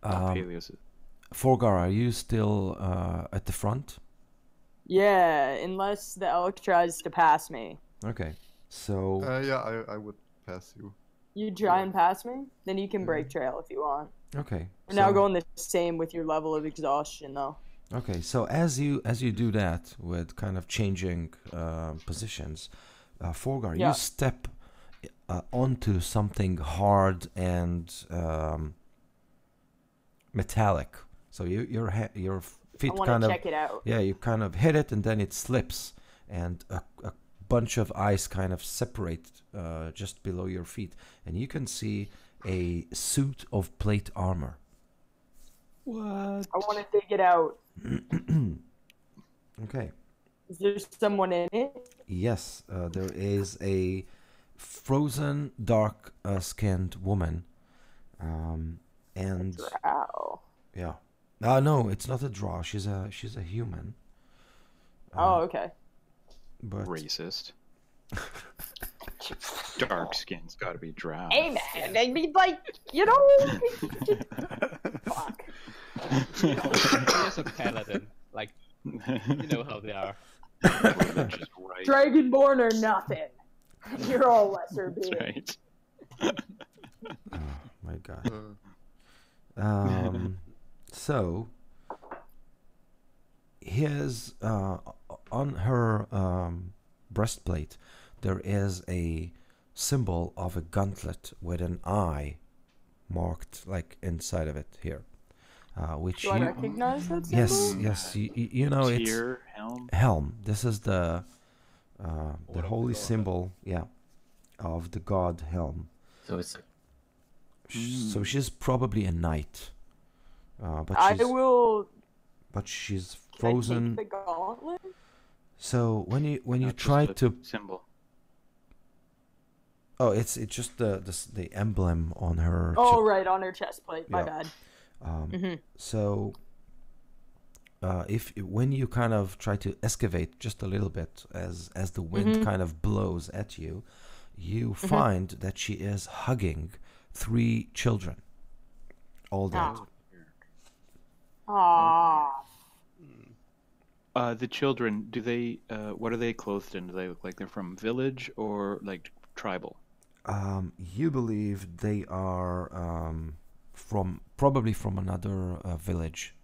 Peleus.
Forgar, are you still at the front?
Yeah, unless the elk tries to pass me.
Okay, so
Yeah, I would pass you.
You try and pass me, then you can break trail if you want.
okay.
We're now
so-
going the same with your level of exhaustion, though.
Okay, so as you do that with kind of changing positions, Forgar,
Yeah.
you step onto something hard and metallic. So your
I
feet
want
kind
to
of
check it out.
you kind of hit it and then it slips and a bunch of ice kind of separate just below your feet and you can see a suit of plate armor.
What?
I want to dig it out.
Okay.
Is there someone in it?
Yes, there is a frozen, dark-skinned woman, and
Wow.
yeah. No, it's not a draw. She's a human.
Oh, okay.
But
Racist. Dark skin's gotta be drow.
Hey, man, I mean, like, you know. Fuck.
Here's a paladin. Like, you know how they are.
Just right.
Dragonborn or nothing. You're all lesser being.
Right.
oh my god. So his on her breastplate there is a symbol of a gauntlet with an eye marked like inside of it here, which
Do I recognize that symbol?
yes you know it's
Tear, helm.
helm. This is the holy symbol, yeah, of the god Helm.
So it's
So she's probably a knight, but
I
she's
will.
she's
Can I
frozen.
take the gauntlet?
So when you
Not just
try
a
to
symbol.
it's just the emblem on her.
Oh, right, on her chest plate. My
Yeah.
bad.
So if when you kind of try to excavate just a little bit as the wind kind of blows at you, you find that she is hugging 3 children, all dead.
The children, do they? What are they clothed in? Do they look like they're from village or like tribal?
You believe they are probably from another village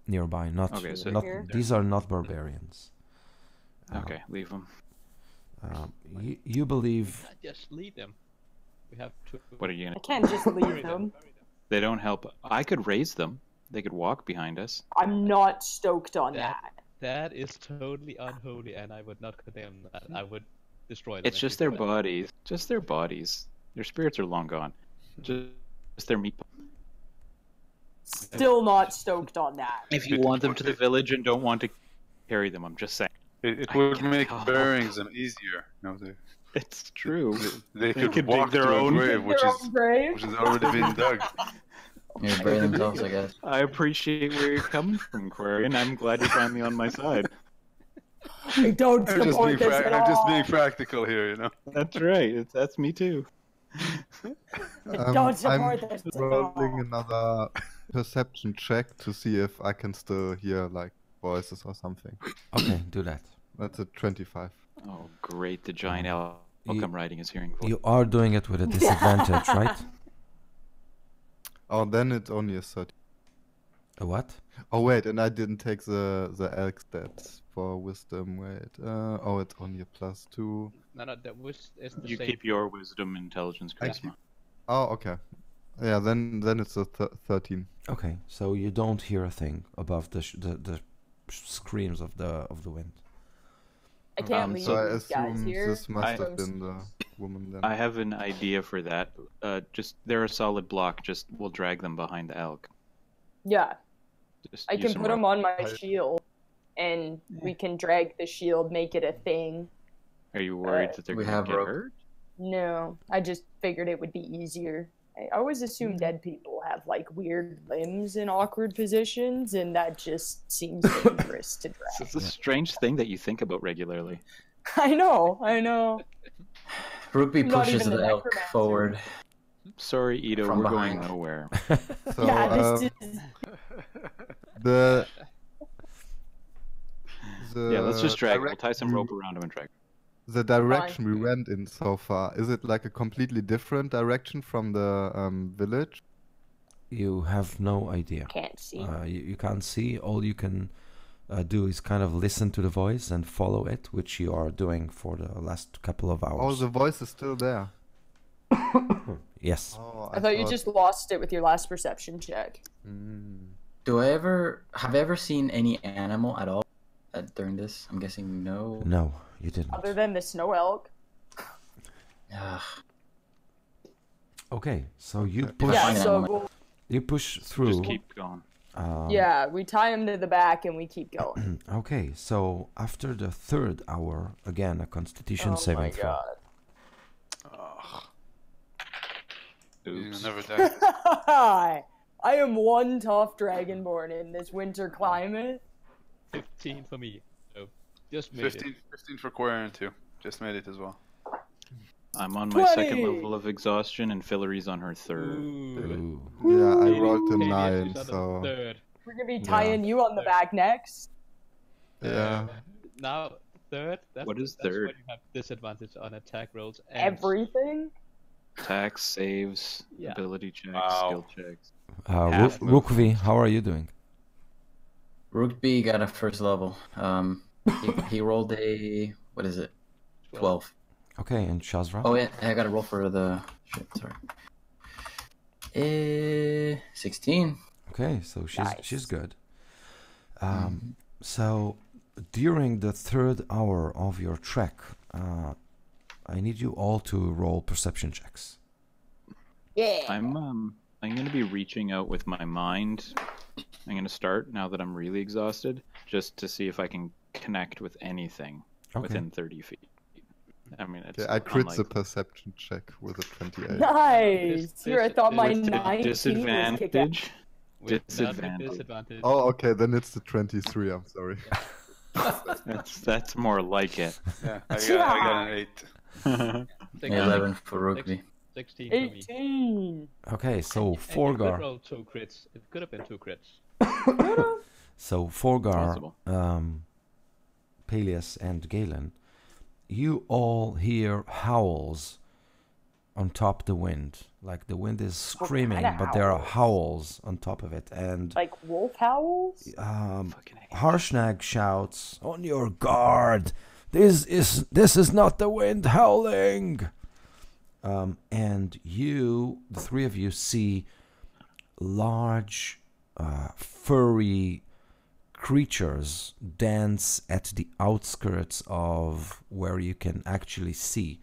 nearby. Not,
Okay, so
not these are not barbarians.
Okay, leave them.
You believe
Just lead them. We have to.
What are you
I
gonna?
can't just leave them.
They don't help. I could raise them. They could walk behind us.
I'm not stoked on that.
That is totally unholy, and I would not condemn that. I would destroy them.
It's
if
just
you
their
do that.
bodies. Just their bodies. Their spirits are long gone. Just their meat.
Still not stoked on that.
If you want them to the village and don't want to carry them, I'm just saying.
It
I
would
can't
make
help.
burying them easier. You know,
It's true.
they
They
could
could
walk
dig their
to a
own-
grave, which
Their
is
own grave.
which has already been dug.
Yeah, bury themselves, I guess.
I appreciate where you're coming from, Query, and I'm glad you're finally on my side.
I don't
I'm just
support
being
this at
I'm just
all.
being practical here, you know.
That's right. That's me too.
Don't support
I'm
this at
rolling
all.
another perception check to see if I can still hear like voices or something.
okay. Do that.
That's a 25.
Oh, great. The giant owl
You-
come riding his hearing voice.
You are doing it with a disadvantage, right?
Oh, then it's only a 30.
A what?
Oh wait, and I didn't take the elk stats for wisdom. Wait, oh, it's only a +2.
No, that was it's the
You
same.
keep your wisdom, intelligence,
I
charisma.
Oh, okay. Yeah, then it's a 13.
Okay, so you don't hear a thing above the screams of the wind.
I can't leave
So I
these guys
assume
here.
this must
I-
have been the woman then.
I have an idea for that. Just they're a solid block. Just we'll drag them behind the elk.
Yeah,
Just
I
use
can
some
put them
rope.
on my shield, and we can drag the shield, make it a thing.
Are you worried that they're
We
gonna
have
get
rope.
hurt?
No, I just figured it would be easier. I always assume dead people have like weird limbs in awkward positions, and that just seems dangerous to drag.
It's a strange thing that you think about regularly.
I know.
Rugby
Not
pushes
even
the
the
elk
necromancer.
forward.
Sorry, Ito,
From
we're going
behind.
nowhere.
So
Yeah, this is.
the
Yeah, let's just drag. We'll
direct-
tie some rope around him and drag.
The direction we went in so far, is it like a completely different direction from the village?
You have no idea.
Can't see.
You can't see. All you can do is kind of listen to the voice and follow it, which you are doing for the last couple of
Oh,
hours.
the voice is still there.
Yes.
Oh,
I thought you just lost it with your last perception check.
Have I ever seen any animal at all during this? I'm guessing no.
No, you didn't.
Other than the snow elk.
Ugh.
Okay, so you
Okay.
push.
Yeah,
Fine,
so
animal.
we'll,
You push through.
Just keep going.
yeah, we tie him to the back and we keep going.
Okay, so after the 3rd hour, again a Constitution
Oh
saving
my
throw.
god.
You'll
Oops.
never die.
I am one tough dragonborn in this winter climate.
15 for me. So just made it.
15 for Quarren too. Just made it as well.
I'm on my 2nd
20.
level of exhaustion, and Fillary's on her 3rd.
Ooh.
Yeah, I
Katie-
rolled a
Katie
9,
is on the
so
third.
We're gonna be tying you on the back next.
yeah.
Now third.
What is
that's
third?
when you have disadvantage on attack rolls and
Everything?
Attacks, saves,
Yeah.
ability checks,
Wow.
skill checks.
Rook- Rookvi, how are you doing?
Rugby got a first level. He rolled a what is it? 12.
Okay, and Shazra?
Oh yeah, I gotta roll for the shit. Sorry. 16.
Okay, so she's
Nice.
good. So during the 3rd hour of your trek, I need you all to roll perception checks.
Yeah.
I'm gonna be reaching out with my mind. I'm gonna start now that I'm really exhausted, just to see if I can connect with anything
Okay.
within 30 feet. I mean, it's
Okay, I crit the
unlikely.
perception check with a 28.
Nice. Here, I thought my
With
19 was kick-ass.
Disadvantage.
With not with
Disadvantage.
disadvantage.
Oh, okay, then it's the 23. I'm sorry.
That's more like it.
Yeah, I got an 8.
11 for rugby.
16 for me.
18.
Okay, so
And you could
Forgar.
roll 2 crits. It could have been 2 crits.
So Forgar,
Possible.
Peleus, and Galen, you all hear howls on top of the wind. Like the wind is screaming,
kinda
but there are
howls?
howls on top of it. And
Like wolf howls?
Fucking hate it.
Harshnag shouts, "On your guard! This is not the wind howling!" And you, the three of you, see large, furry creatures dance at the outskirts of where you can actually see.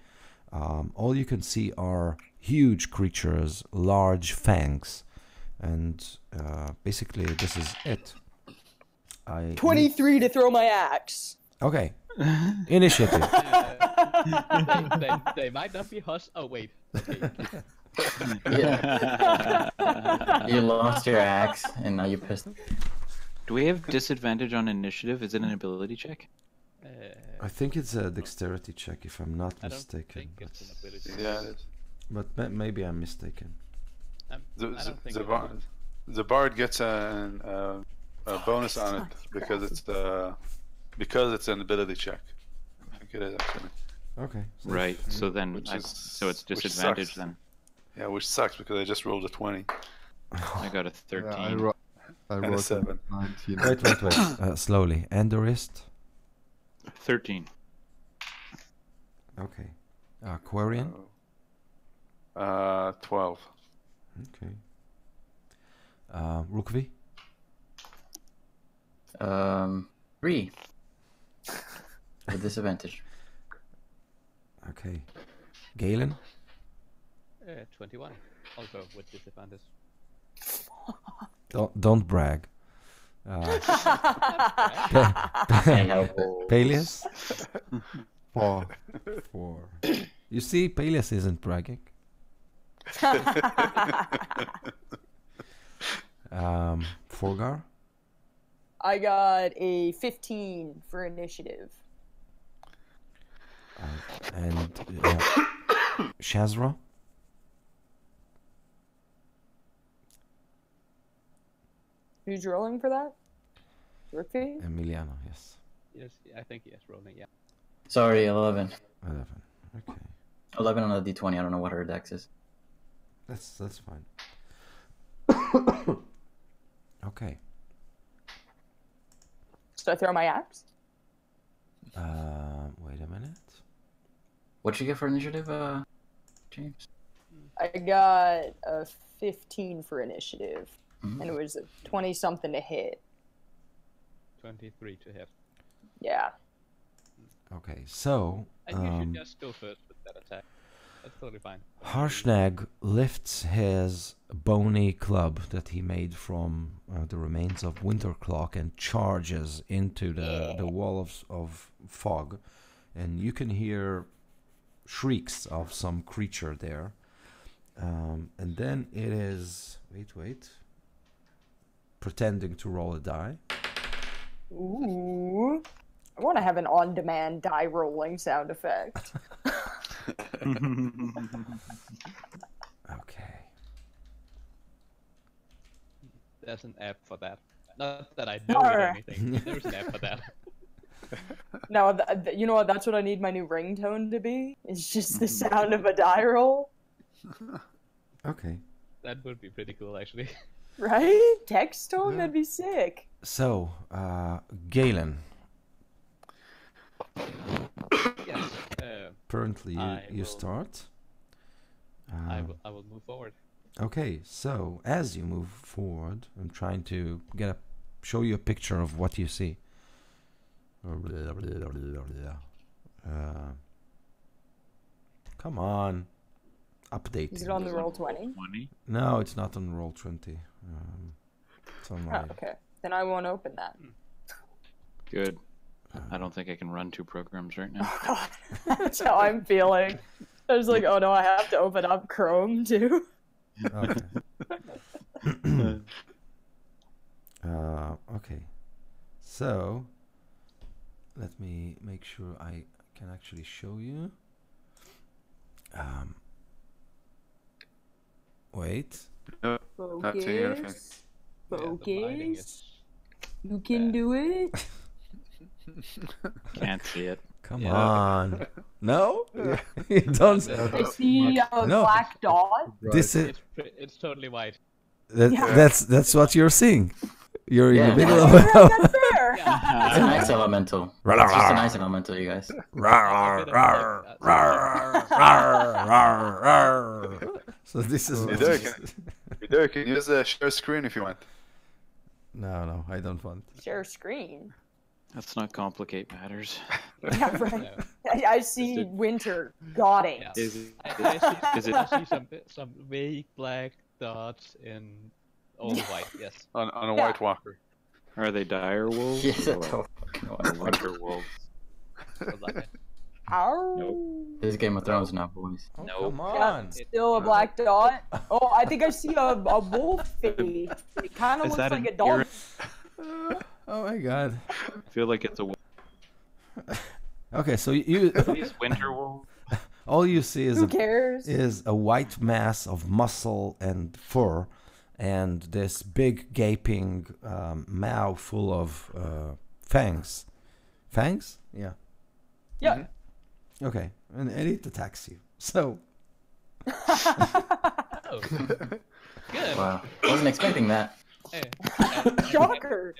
All you can see are huge creatures, large fangs, and basically this is it.
23 to throw my axe.
Okay. Initiative.
They might not be hus. Oh wait. Okay.
You lost your axe, and now you're pissed.
Do we have disadvantage on initiative? Is it an ability check?
I think it's a dexterity check, if I'm not
I don't
mistaken.
think it's an ability.
Yeah, it is.
But maybe I'm mistaken.
I don't think it is.
The bard gets a bonus on it because it's an ability check. I think it is actually.
Okay. So
Right. So then,
Which is-
so it's
which
disadvantage
sucks.
then.
Yeah, which sucks because I just rolled a 20
I got a 13.
Yeah, I
and a
wrote
7.
19.
Wait. Slowly. And the wrist.
13.
Okay. Quarian.
12.
Okay. Rukvi.
3. With disadvantage.
Okay. Galen.
21. Also with disadvantage.
Don't brag.
Can't help it.
Peleus.
4.
4. You see, Peleus isn't bragging. Forgar.
I got a 15 for initiative.
And Shazra.
Who's rolling for that? Rookie?
Emiliano, yes.
Yes, I think he is rolling. Yeah.
Sorry, 11.
11. Okay.
11 on a d20. I don't know what her dex is.
That's fine. Okay.
So I throw my axe?
Wait a minute.
What'd you get for initiative, James?
I got a 15 for initiative.
Mhm.
And it was a 20-something to hit.
23 to hit.
Yeah.
Okay, so
And you should just go first with that attack. That's totally fine.
Harshnag lifts his bony club that he made from the remains of Wintercloak and charges into the wall of fog, and you can hear shrieks of some creature there. And then it is wait, pretending to roll a die.
Ooh. I want to have an on-demand die rolling sound effect.
Okay.
There's an app for that. Not that I know it or anything, but there's an app for that.
No, you know what? That's what I need my new ringtone to be. It's just the sound of a die roll.
Okay.
That would be pretty cool, actually.
Right? Text tone? That'd be sick.
So, Galen,
Yes.
apparently
I
you
will-
start.
I will move forward.
Okay, so as you move forward, I'm trying to show you a picture of what you see. Come on, update.
Is it on the roll 20?
20?
No, it's not on roll 20. It's on
Oh,
my.
okay. Then I won't open that.
Good. I don't think I can run 2 programs right now.
Oh god. That's how I'm feeling. I was like, oh no, I have to open up Chrome too.
Okay. Okay. So, let me make sure I can actually show you. Wait.
No, not seeing anything.
Focus.
Yeah, the lighting
Focus.
is
You can do it.
Can't see it.
Come
Yeah.
on. No? You don't.
I see a
No.
black dot.
This is
it's totally white.
Yeah.
that's what you're seeing. You're in the
Yeah.
middle
Yeah,
of.
that's fair.
It's a nice elemental. It's just a nice elemental, you guys.
So this is.
You can use a share screen if you want.
No, I don't want.
Share screen.
Let's not complicate matters.
Yeah, right. I see winter. Got it.
Yeah.
Is it?
Is it? I see some vague black dots in all white. Yes.
On a
Yeah.
White Walker.
Are they dire wolves?
Yes,
or
that's all fucking
or
white.
winter wolves?
Or like
Ow.
This is Game of Thrones now, boys.
Oh,
No.
come
Yeah,
on.
still a black dot. Oh, I think I see a wolf face. It kind of
Is
looks
that
like
an
a dog.
Oh my god.
I feel like it's a wolf.
Okay, so you
These winter wolves.
all you see is
Who cares?
a white mass of muscle and fur, and this big gaping mouth full of fangs. Fangs? Yeah.
Yeah.
Okay, and it attacks you. So
oh, good.
Wow. Wasn't expecting that.
Hey,
Shocker.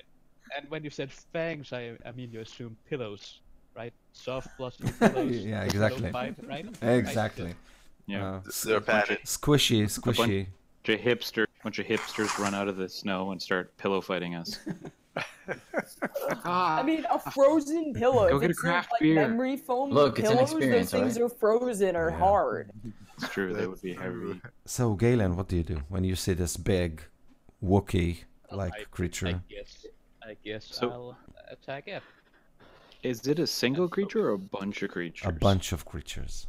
and when you said fangs, I mean you assume pillows, right? Soft fluffy pillows.
Yeah,
that
exactly.
don't bite, right?
exactly.
Yeah.
They're padded.
Squishy.
Bunch of hipsters run out of the snow and start pillow fighting us.
I mean, a frozen pillow.
Go
If
get a
it's
craft
like
beer.
memory foam
Look, it's an
pillows, those
experience,
things
alright?
are frozen or
Yeah.
hard.
It's true, they would be heavy.
So Galen, what do you do when you see this big Wookiee-like
I
creature?
guess
So-
I'll attack it.
Is it a single creature or a bunch of creatures?
A bunch of creatures.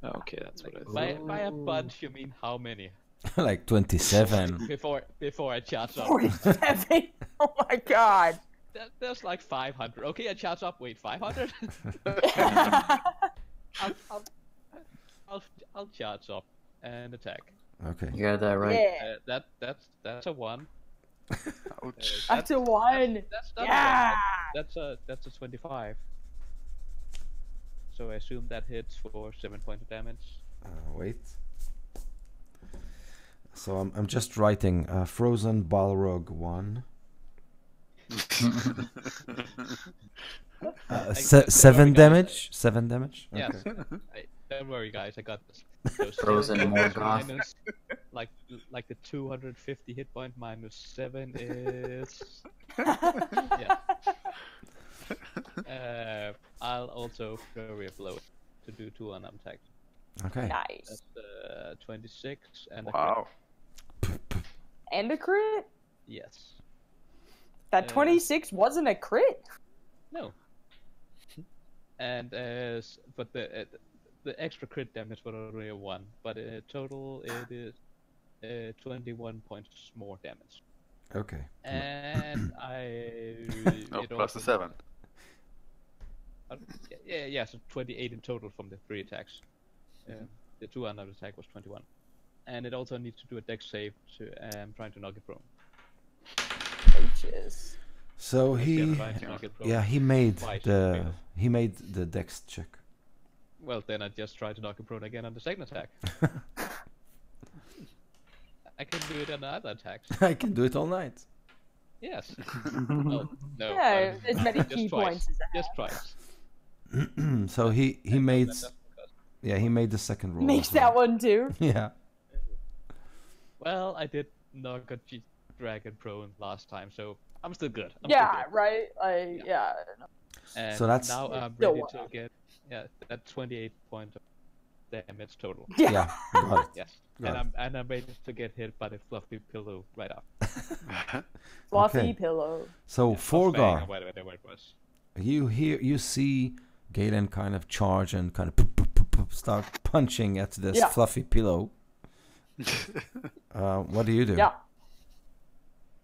Oh, okay, that's what I thought.
By a bunch, you mean how many?
Like 27.
Before I charge up.
47. Oh my god.
There's like 500. Okay, I charge up. Wait, 500? I'll charge up and attack.
Okay.
You got that right.
Yeah.
That's a 1.
Ouch.
That's a one.
That's not
Yeah.
a 1. That's a 25. So I assume that hits for 7 points of damage.
Wait. So I'm just writing Frozen Balrog 1. Seven damage? 7 damage? Okay.
Yes. Don't worry, guys. I got this. So
Frozen
7
Morgoth.
minus, like the 250 hit point minus 7 is. Yeah. I'll also flurry of blow to do 2 unarmed attacks.
Okay.
Nice.
That's 26 and a
Wow.
And a crit?
yes.
That 26 wasn't a crit?
No. And but the extra crit damage was only a 1, but total it is 21 points more damage.
Okay.
And
Oh,
it
plus the
also-
7.
Yeah, so 28 in total from the 3 attacks. The 2 unarmed attack was 21. And it also needs to do a dex save to trying to knock it prone.
H's.
So he
Trying to knock it prone.
yeah, he made
Twice
the
failed.
dex check.
Well, then I just try to knock it prone again on the second attack. I can do it on the other attacks.
I can do it all night.
Yes. No.
Yeah, as many
just
key
twice.
points as that.
Just twice.
So he made
That's because-
he made the second roll.
Makes
as well.
that one too.
Yeah.
Well, I did knock a dragon prone last time, so I'm still good. I'm
Yeah,
still good.
right? Yeah.
And
So that's-
now I'm
Still
ready
one
to
up.
get that 28 point of damage total.
Yeah.
Yeah. Got it.
Yes.
Got
And I'm ready to get hit by the fluffy pillow right after.
Fluffy
Okay.
pillow.
So
Yeah, or fang,
Forgar,
or whatever it was.
you see Galen kind of charge and kind of start punching at this
Yeah.
fluffy pillow. What do you do?
Yeah.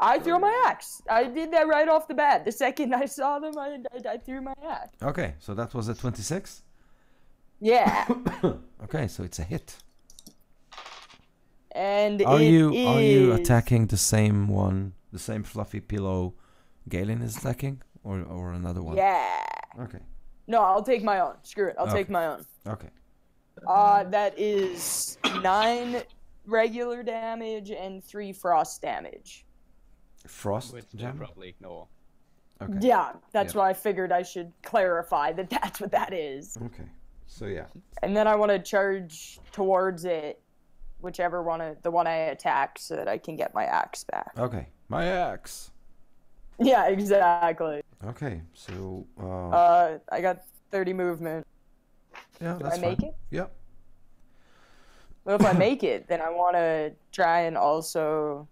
I threw my axe. I did that right off the bat. The second I saw them, I threw my axe.
Okay, so that was a 26.
Yeah.
Okay, so it's a hit.
And
Are you
is...
attacking the same one, the same fluffy pillow Galen is attacking, or another one?
Yeah.
Okay.
No, I'll take my own. Screw it. I'll
Okay.
take my own.
Okay.
That is 9 regular damage and 3 frost damage.
Frost
Which they
jam?
probably ignore.
Okay.
Yeah, that's
Yeah.
why I figured I should clarify that that's what that is.
Okay. So yeah.
And then I want to charge towards it, whichever one, the one I attacked, so that I can get my axe back.
Okay. My axe.
Yeah, exactly.
Okay. So
I got 30 movement.
yeah,
Do
that's
I make
fine.
it?
Yep.
Well, if I make it, then I want to try and also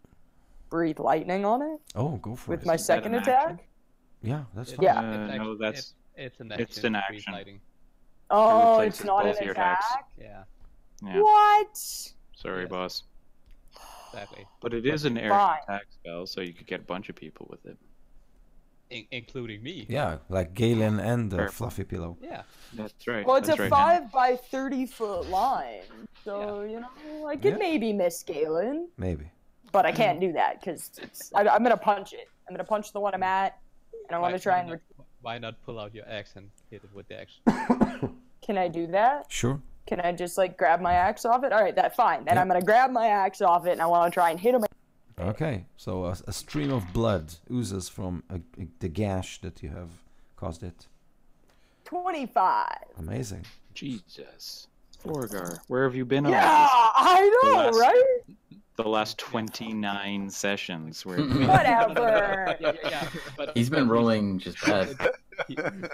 breathe lightning on it
Oh, go for
with
it.
my
Is that
second
an
attack.
action?
Yeah, that's
It-
fine.
Yeah.
it's
No,
actually-
that's
it's an
it's
action.
an
breathe
action.
lighting.
Oh,
replaces
it's not an
both your attacks.
attack?
Yeah,
yeah.
What?
Sorry,
Yes.
boss.
exactly.
But it is an area
Fine.
attack spell, so you could get a bunch of people with it.
Including me.
Yeah, like Galen and the
Perfect.
fluffy pillow.
Yeah.
That's right.
Well, it's
that's
a
right.
5 by 30 foot line. So, you know, I could
Yeah.
maybe miss Galen.
Maybe.
But I can't do that because I'm going to punch it. I'm going to punch the one I'm at. And I want to try and...
Why not pull out your axe and hit it with the axe?
Can I do that?
Sure.
Can I just, like, grab my axe off it? All right, that's fine. Then
Yeah.
I'm going to grab my axe off it, and I want to try and hit him.
Okay. So a stream of blood oozes from the gash that you have caused it.
25.
Amazing.
Jesus. Forgar, where have you been all
Yeah,
this?
I know,
Last-
right?
The last 29 sessions. Where
Whatever.
Yeah, but
He's been
but
rolling just bad.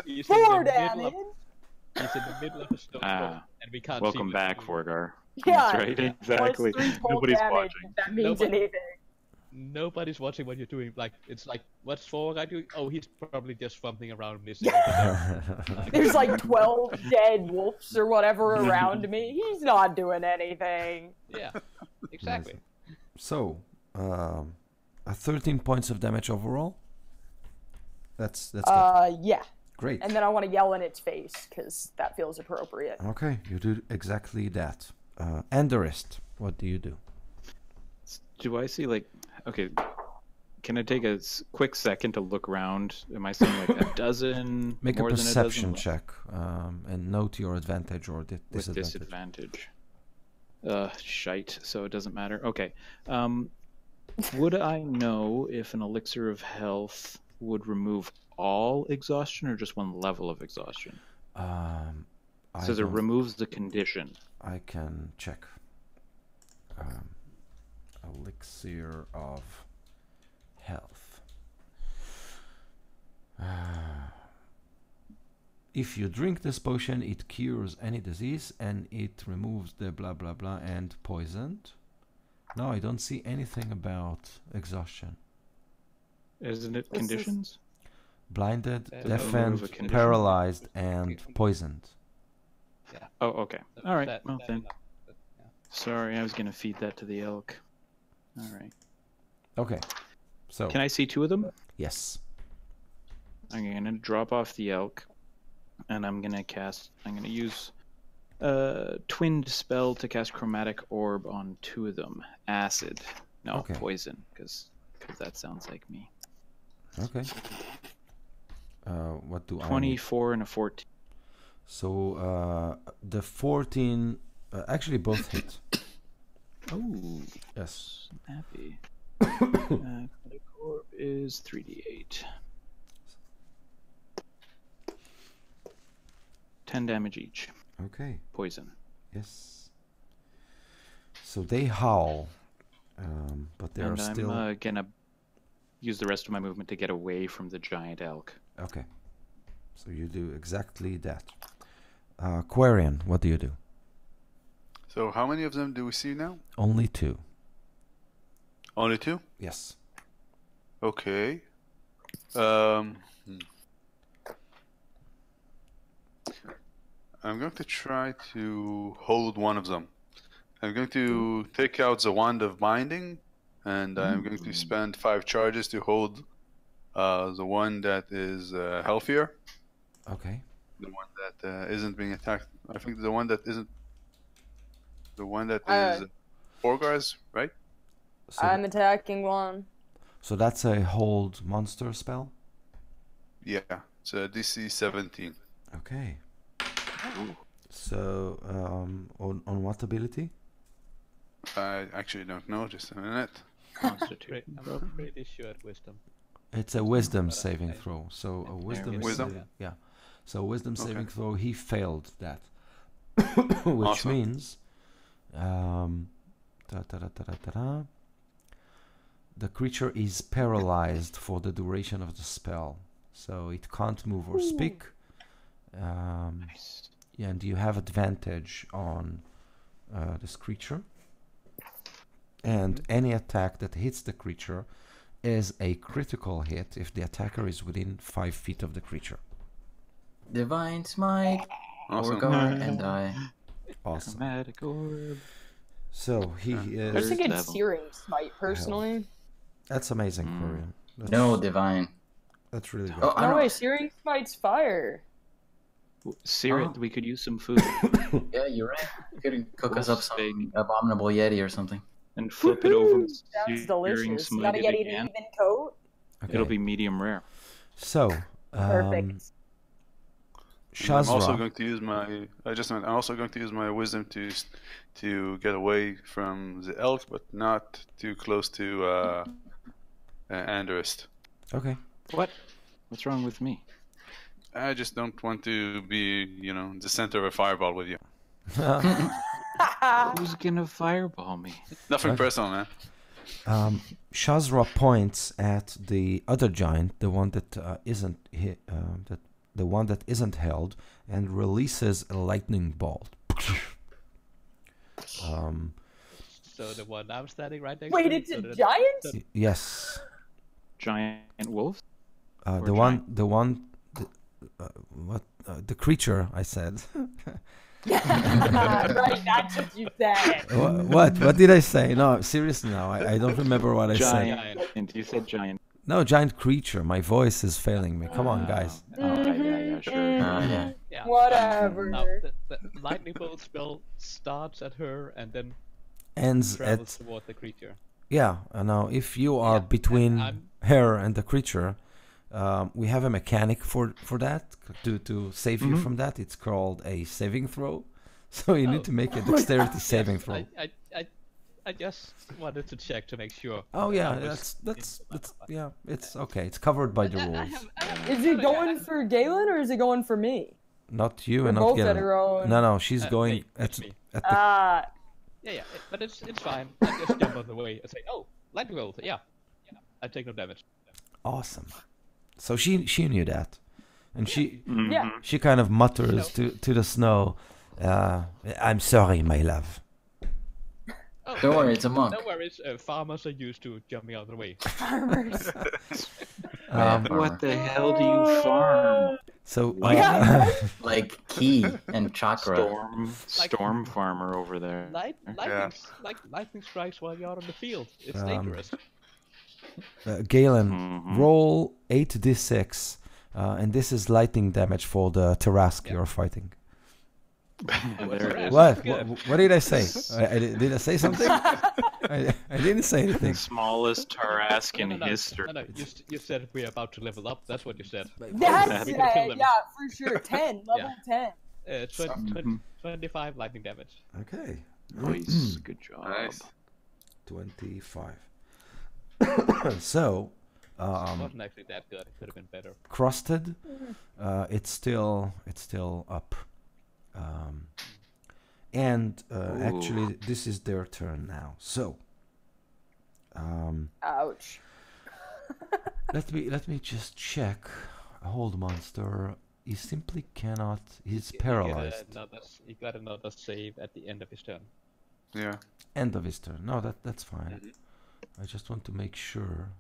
He's
4
in the middle
damage.
He's in the middle of a snowstorm, and we can't see
welcome
what
back,
he's doing.
Forgar.
Yeah.
That's right,
Yeah.
exactly.
Plus 3 cold
Nobody's
damage,
watching.
if that means
Nobody-
anything.
Nobody's watching what you're doing. Like, it's like, what's Forguy doing? Oh, he's probably just fumbling around missing. over there.
There's like 12 dead wolves or whatever around me. He's not doing anything.
Yeah, exactly.
So, 13 points of damage overall. That's good.
Yeah.
Great.
And then I want to yell in its face because that feels appropriate.
Okay, you do exactly that. Enderist, what do you do?
Do I see, like, okay, can I take a quick second to look around? Am I seeing like a dozen?
Make
more
a
than
perception
dozen?
check and note your advantage or
With
disadvantage.
disadvantage. Shite, so it doesn't matter. Okay. Would I know if an elixir of health would remove all exhaustion or just one level of exhaustion?
I
Says it
don't-
removes the condition.
I can check. Elixir of health. If you drink this potion, it cures any disease and it removes the blah blah blah and poisoned. No, I don't see anything about exhaustion.
Isn't it
This is-
conditions?
Blinded,
Remove
deafened,
a condition.
paralyzed, and poisoned.
Oh, okay. All right.
That-
Well
that
then.
enough. But, yeah.
Sorry, I was gonna feed that to the elk. All right.
Okay, so
Can I see two of them?
yes.
I'm gonna drop off the elk, and I'm gonna use twinned spell to cast chromatic orb on two of them. Acid, no
Okay.
poison, because that sounds like me.
Okay. What do I need?
24 and a 14.
So the 14 actually both hit.
Oh,
Yes.
happy. Chromatic orb is 3d8. 10 damage each.
Okay.
Poison.
Yes. So they howl, but they are
And
still
I'm gonna use the rest of my movement to get away from the giant elk.
okay. So you do exactly that. Quarian, what do you do?
So how many of them do we see now?
Only 2.
Only 2?
Yes.
Okay. I'm going to try to hold one of them. I'm going to take out the wand of binding and I'm going to spend 5 charges to hold the one that is healthier.
Okay.
The one that isn't being attacked. I think the one that isn't. The one that
Uh,
is 4 guys, right?
So,
I'm attacking one.
so that's a hold monster spell?
Yeah, it's a DC 17.
Okay. So, on what ability?
I actually don't know. Just a minute.
Constitution.
I'm pretty sure at wisdom.
It's a wisdom
But I-
saving
I-
throw. So a
There
wisdom,
it is.
Wisdom?
yeah. So wisdom
Okay.
saving throw. He failed that, which
Awesome.
means, da-da-da-da-da-da. The creature is paralyzed for the duration of the spell, so it can't move or speak.
Nice.
And you have advantage on this creature. And any attack that hits the creature is a critical hit if the attacker is within 5 feet of the creature.
Divine Smite,
Awesome.
Orgar, and die.
Awesome.
Chromatic orb.
So he
I was
is.
thinking
level.
Searing Smite, personally.
That's amazing, Corian. That's,
No divine.
that's really good.
Oh, I
No
don't.
way, Searing Smite's fire.
Sear it.
Oh.
We could use some food
Yeah, you're right. You could cook us up
Wolf steak.
some abominable Yeti or something.
and flip it over. with
Sounds
searing
delicious. You gotta
smite
get
it
an
again.
even coat.
Okay.
It'll be medium rare.
So,
Perfect.
And I'm also
Shazra.
going to use my. I'm also going to use my wisdom to get away from the elk, but not too close to Anderist.
Okay.
What? What's wrong with me?
I just don't want to be, the center of a fireball with you.
Who's gonna fireball me?
Nothing
Okay.
personal, man.
Shazra points at the other giant, the one that the one that isn't held, and releases a lightning bolt.
So the one I'm standing right next
Wait,
to.
it's
so
a
the-
giant?
Yes,
Giant wolves? Or
the creature I said.
Right, that's what you said.
What did I say? No, seriously now, I don't remember what I said.
Giant. You said giant.
No, giant creature. My voice is failing me. Come on, guys.
Oh, yeah, sure.
Yeah.
Yeah.
Whatever.
Now, the lightning bolt spell starts at her and then
Ends
travels
at
toward the creature.
yeah. Now, if you are
Yeah,
between
I'm-
her and the creature, we have a mechanic for that to save you
Mhm.
from that. It's called a saving throw. So you
Oh.
need to make a dexterity saving throw.
I just wanted to check to make sure.
Oh yeah,
I was-
that's yeah. It's okay. It's covered by the
I
rules.
have
Is it going for Galen or is it going for me?
Not you
We're
and not
both at
Galen.
her own.
No, she's going
me,
at
it's me.
at the
Ah,
Yeah, but it's fine. I just jump out of the way and say, "Oh, lightning bolt." Yeah. I take no damage.
awesome. So she knew that, and
yeah.
she kind of mutters to the snow. I'm sorry, my love.
Oh,
Don't worry, it's a monk.
No worries. Farmers are used to jumping out of the way.
Farmers.
What the hell do you farm?
So
Yeah.
Like Ki and Chakra.
Storm farmer over there.
Lightning strikes while you're on the field. It's
Um,
dangerous.
Galen,
Mhm.
roll 8d6, and this is lightning damage for the Tarask you're fighting.
There it is.
What did I say? Did I say something? I didn't say
The
anything.
smallest Tarask in
No,
history.
no, you said we're about to level up. That's what you said.
That's
We can kill them.
yeah, for sure. 10, level 10.
25 lightning damage.
Okay.
Nice. Good job.
Nice.
25. So,
Wasn't actually that good. It could have been better.
crusted, it's still up. And actually, this is their turn now. So,
Ouch.
let me just check. Hold monster. He simply cannot. He's
He
paralyzed.
got another save at the end of his turn.
Yeah.
End of his turn. No, that's fine. I just want to make sure.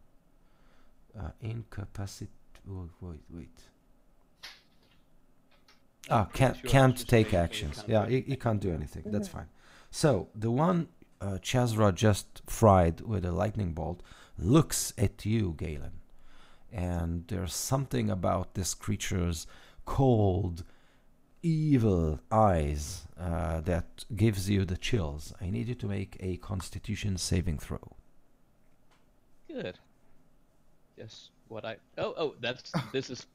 Incapacit. Wait.
I'm pretty sure
Can't
it's the
take
same, so you
actions.
can't
Yeah,
do
he can't do anything. That's fine. So the one Chazra just fried with a lightning bolt looks at you, Galen. And there's something about this creature's cold, evil eyes that gives you the chills. I need you to make a Constitution saving throw.
Good. Yes. What I oh this is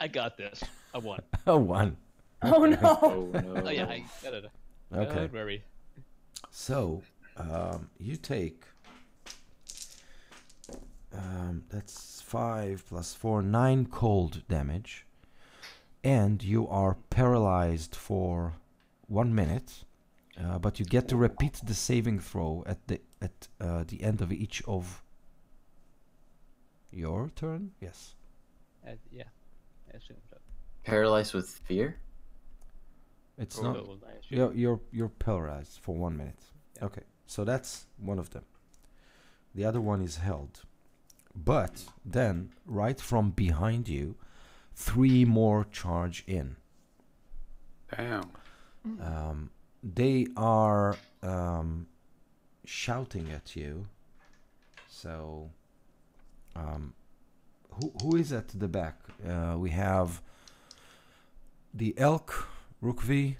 I got this. I won.
A 1.
Oh no.
Oh no.
Oh yeah, I got it.
Okay.
Don't worry.
So, you take. That's 5 plus 4, 9 cold damage. And you are paralyzed for 1 minute. But you get to repeat the saving throw at the end of each of your turn. Yes.
Yeah, I assume so.
Paralyzed with fear?
It's
Oh,
not.
no, I assume.
You're paralyzed for 1 minute.
Yeah.
Okay, so that's one of them. The other one is held. But then, right from behind you, 3 more charge in.
Damn.
They are shouting at you. So, who is at the back? We have the elk, Rukvi,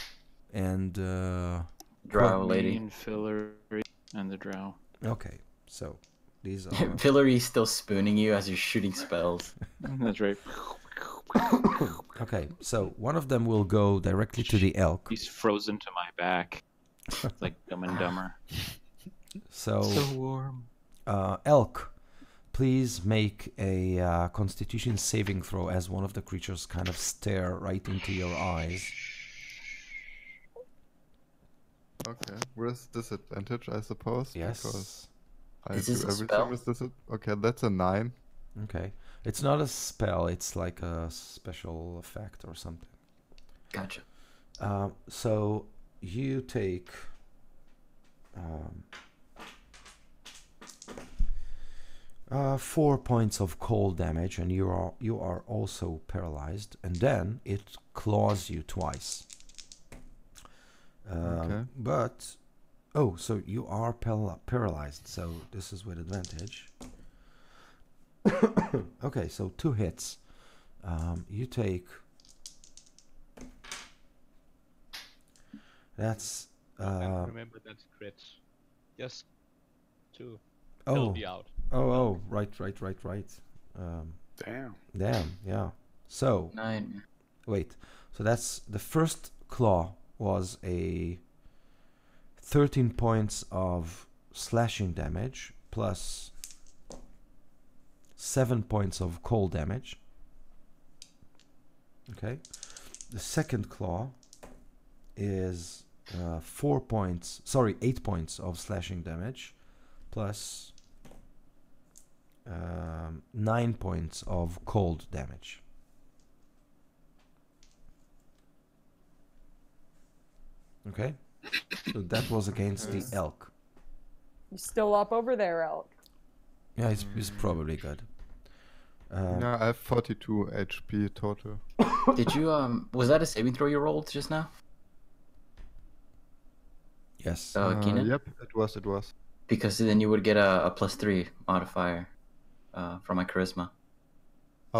and
Drow
Me
lady.
and Fillery and the drow.
okay. So these are
Villery's still spooning you as you're shooting spells.
That's right.
okay. So one of them will go directly to the elk.
He's frozen to my back. It's like Dumb and Dumber.
So
warm.
elk, please make a Constitution saving throw as one of the creatures kind of stare right into your eyes.
Okay, with disadvantage, I suppose.
Yes.
Because I
Is
do
this a
everything
spell?
with disadvantage. Okay, that's a 9.
Okay. It's not a spell. It's like a special effect or something.
Gotcha.
So you take 4 points of cold damage, and you are also paralyzed. And then it claws you twice.
Okay.
But so you are paralyzed. So this is with advantage. Okay, so 2 hits. You take. That's
Remember that's crits. Just to
oh
help you out.
oh right.
Damn.
Damn, yeah. So
9.
wait, so that's the first claw was a 13 points of slashing damage plus 7 points of cold damage. Okay. The second claw is 8 points of slashing damage plus 9 points of cold damage. Okay, so that was against the elk.
You still up over there, elk?
Yeah, he's probably good.
Yeah, I have 42 HP total.
Did you was that a saving throw you rolled just now?
Yes.
Keenan?
Yep, it was.
Because then you would get a +3 modifier from my charisma.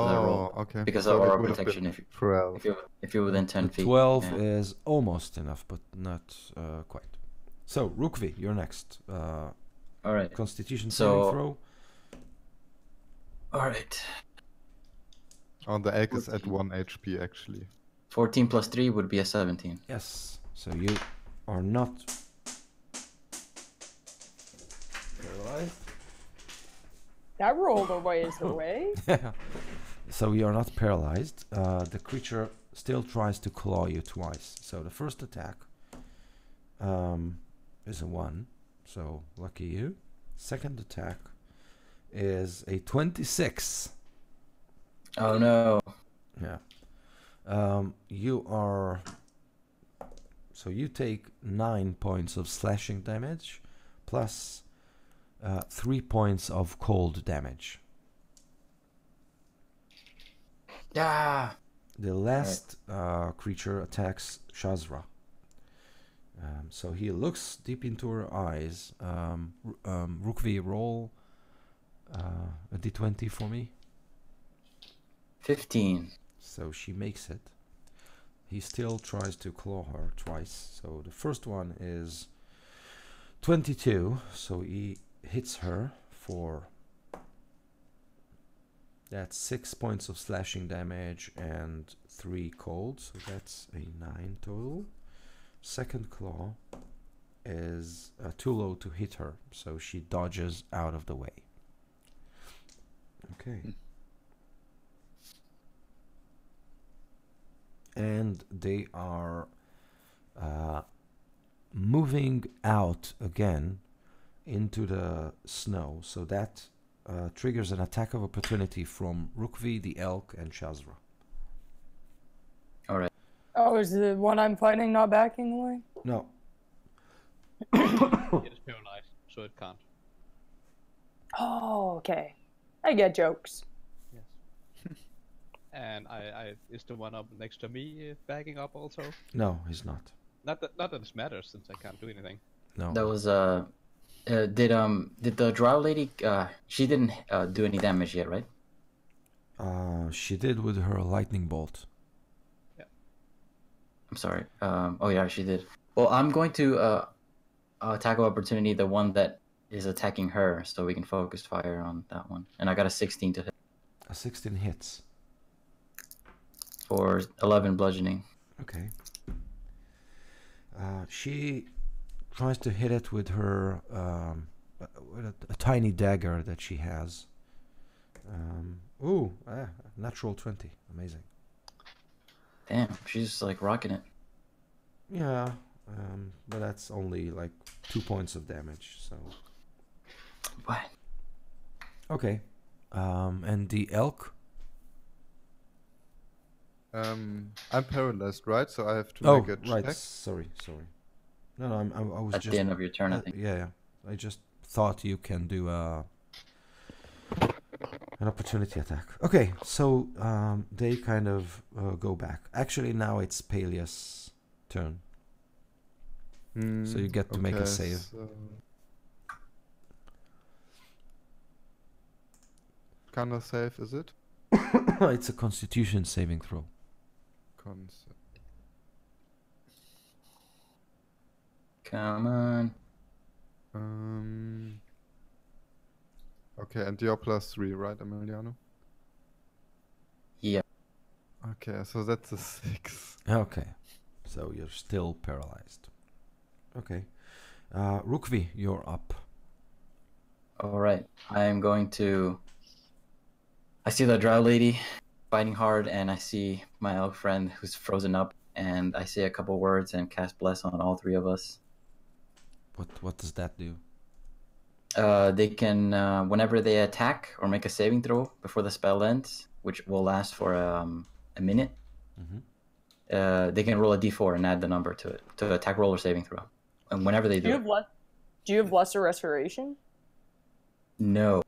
that roll.
Oh, okay.
Because
So
of
it
aura
would have
protection
been
if
12.
if you're within 10
The
feet.
12
yeah.
is almost enough, but not quite. So, Rukvi, you're next.
All right.
Constitution
So-
saving throw.
All right.
Oh, the egg is at 1 HP actually.
14 plus 3 would be a 17.
Yes. So you are not paralyzed.
That rolled a ways away.
So you are not paralyzed. The creature still tries to claw you twice. So the first attack is a 1. So lucky you. Second attack is a 26.
Oh no.
Yeah. You are. So you take 9 points of slashing damage plus 3 points of cold damage.
Yeah.
The last creature attacks Shazra. So he looks deep into her eyes. Rukvi, roll a d20 for me.
15.
So she makes it. He still tries to claw her twice. So the first one is 22. So he hits her for... That's 6 points of slashing damage and 3 cold. So that's a 9 total. Second claw is too low to hit her. So she dodges out of the way. Okay. And they are moving out again into the snow. So that triggers an attack of opportunity from Rukvi, the elk, and Shazra.
All right.
Oh, is the one I'm fighting not backing away?
No.
It is paralyzed, so it can't.
Oh, okay. I get jokes.
Yes. And is the one up next to me backing up also?
No, he's not.
Not that this matters since I can't do anything.
No.
That was did the drow lady she didn't do any damage yet, right?
She did with her lightning bolt.
I'm sorry. Oh yeah, she did. Well, I'm going to attack of opportunity the one that is attacking her, so we can focus fire on that one. And I got a 16 to hit.
A 16 hits.
For 11 bludgeoning.
Okay. She tries to hit it with her with a tiny dagger that she has. Natural 20. Amazing.
Damn, she's like rocking it.
Yeah, but that's only like 2 points of damage. So.
What?
Okay. And the elk.
I'm paralyzed, right? So I have to
Oh,
make a
right.
check.
Sorry. No, I was
At
just
the end of your turn, I think.
Yeah. I just thought you can do an opportunity attack. Okay, so they kind of go back. Actually, now it's Peleus' turn. So you get to make a save.
So... Kind of save, is it?
It's a Constitution saving throw.
Come on.
Okay, and you're +3, right, Emiliano?
Yeah.
Okay, so that's a 6.
Okay, so you're still paralyzed. Okay, Rukvi, you're up.
All right. I am going to. I see the drow lady fighting hard, and I see my elk friend who's frozen up, and I say a couple words and cast bless on all three of us.
What does that do?
They can, whenever they attack or make a saving throw before the spell ends, which will last for a minute, they can roll a d4 and add the number to it, to attack roll or saving throw. And whenever they do
you have lesser restoration?
No.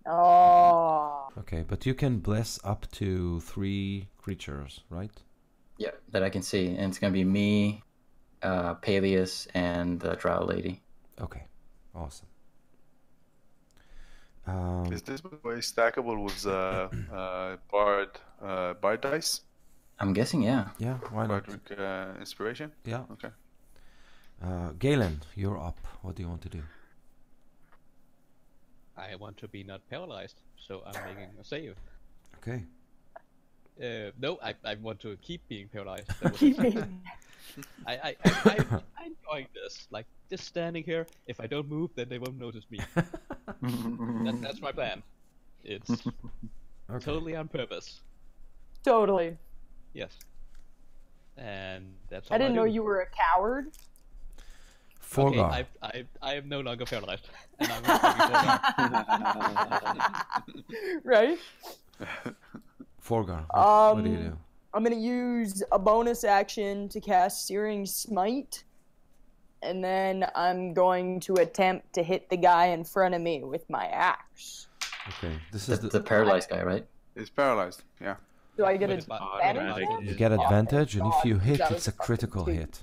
Oh.
Okay, but you can bless up to 3 creatures, right?
Yeah, that I can see. And it's going to be me, Peleus, and the drow lady.
Okay, awesome.
Is this by the way stackable with bard dice?
I'm guessing, yeah.
Yeah, why not?
Bardric inspiration?
Yeah.
Okay.
Galen, you're up. What do you want to do?
I want to be not paralyzed, so I'm making a save.
Okay.
No, I want to keep being paralyzed. I'm enjoying this. Like, just standing here. If I don't move, then they won't notice me. That's my plan. It's totally on purpose.
Totally.
Yes. And that's all
I didn't know
do.
you were a coward.
Forgar.
Okay, I am no longer paralyzed. And I'm Forgar.
Right?
Forgar, what do you do?
I'm gonna use a bonus action to cast Searing Smite, and then I'm going to attempt to hit the guy in front of me with my axe.
Okay, this is
the paralyzed guy, right?
He's paralyzed, yeah.
Do I get
But it's
advantage?
automatic.
You get advantage, and if you hit,
That
it's a
was
critical
fucking
hit.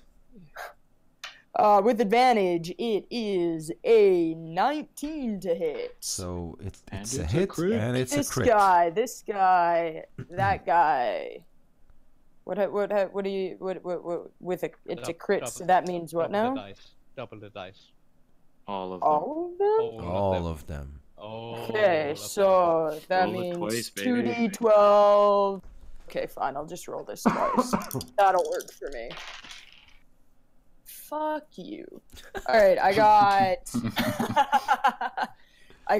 With advantage, it is a 19 to hit.
So it's
And
a
it's a
hit
crit.
and it's a
This
crit.
guy, that guy. What do you with a it's a crit, so that means what
double
now?
The dice. Double the dice.
All of them.
All of them?
All of them.
Okay,
All
so that
Roll it
means
twice, baby.
2d12. Okay, fine, I'll just roll this twice. That'll work for me. Fuck you. Alright, I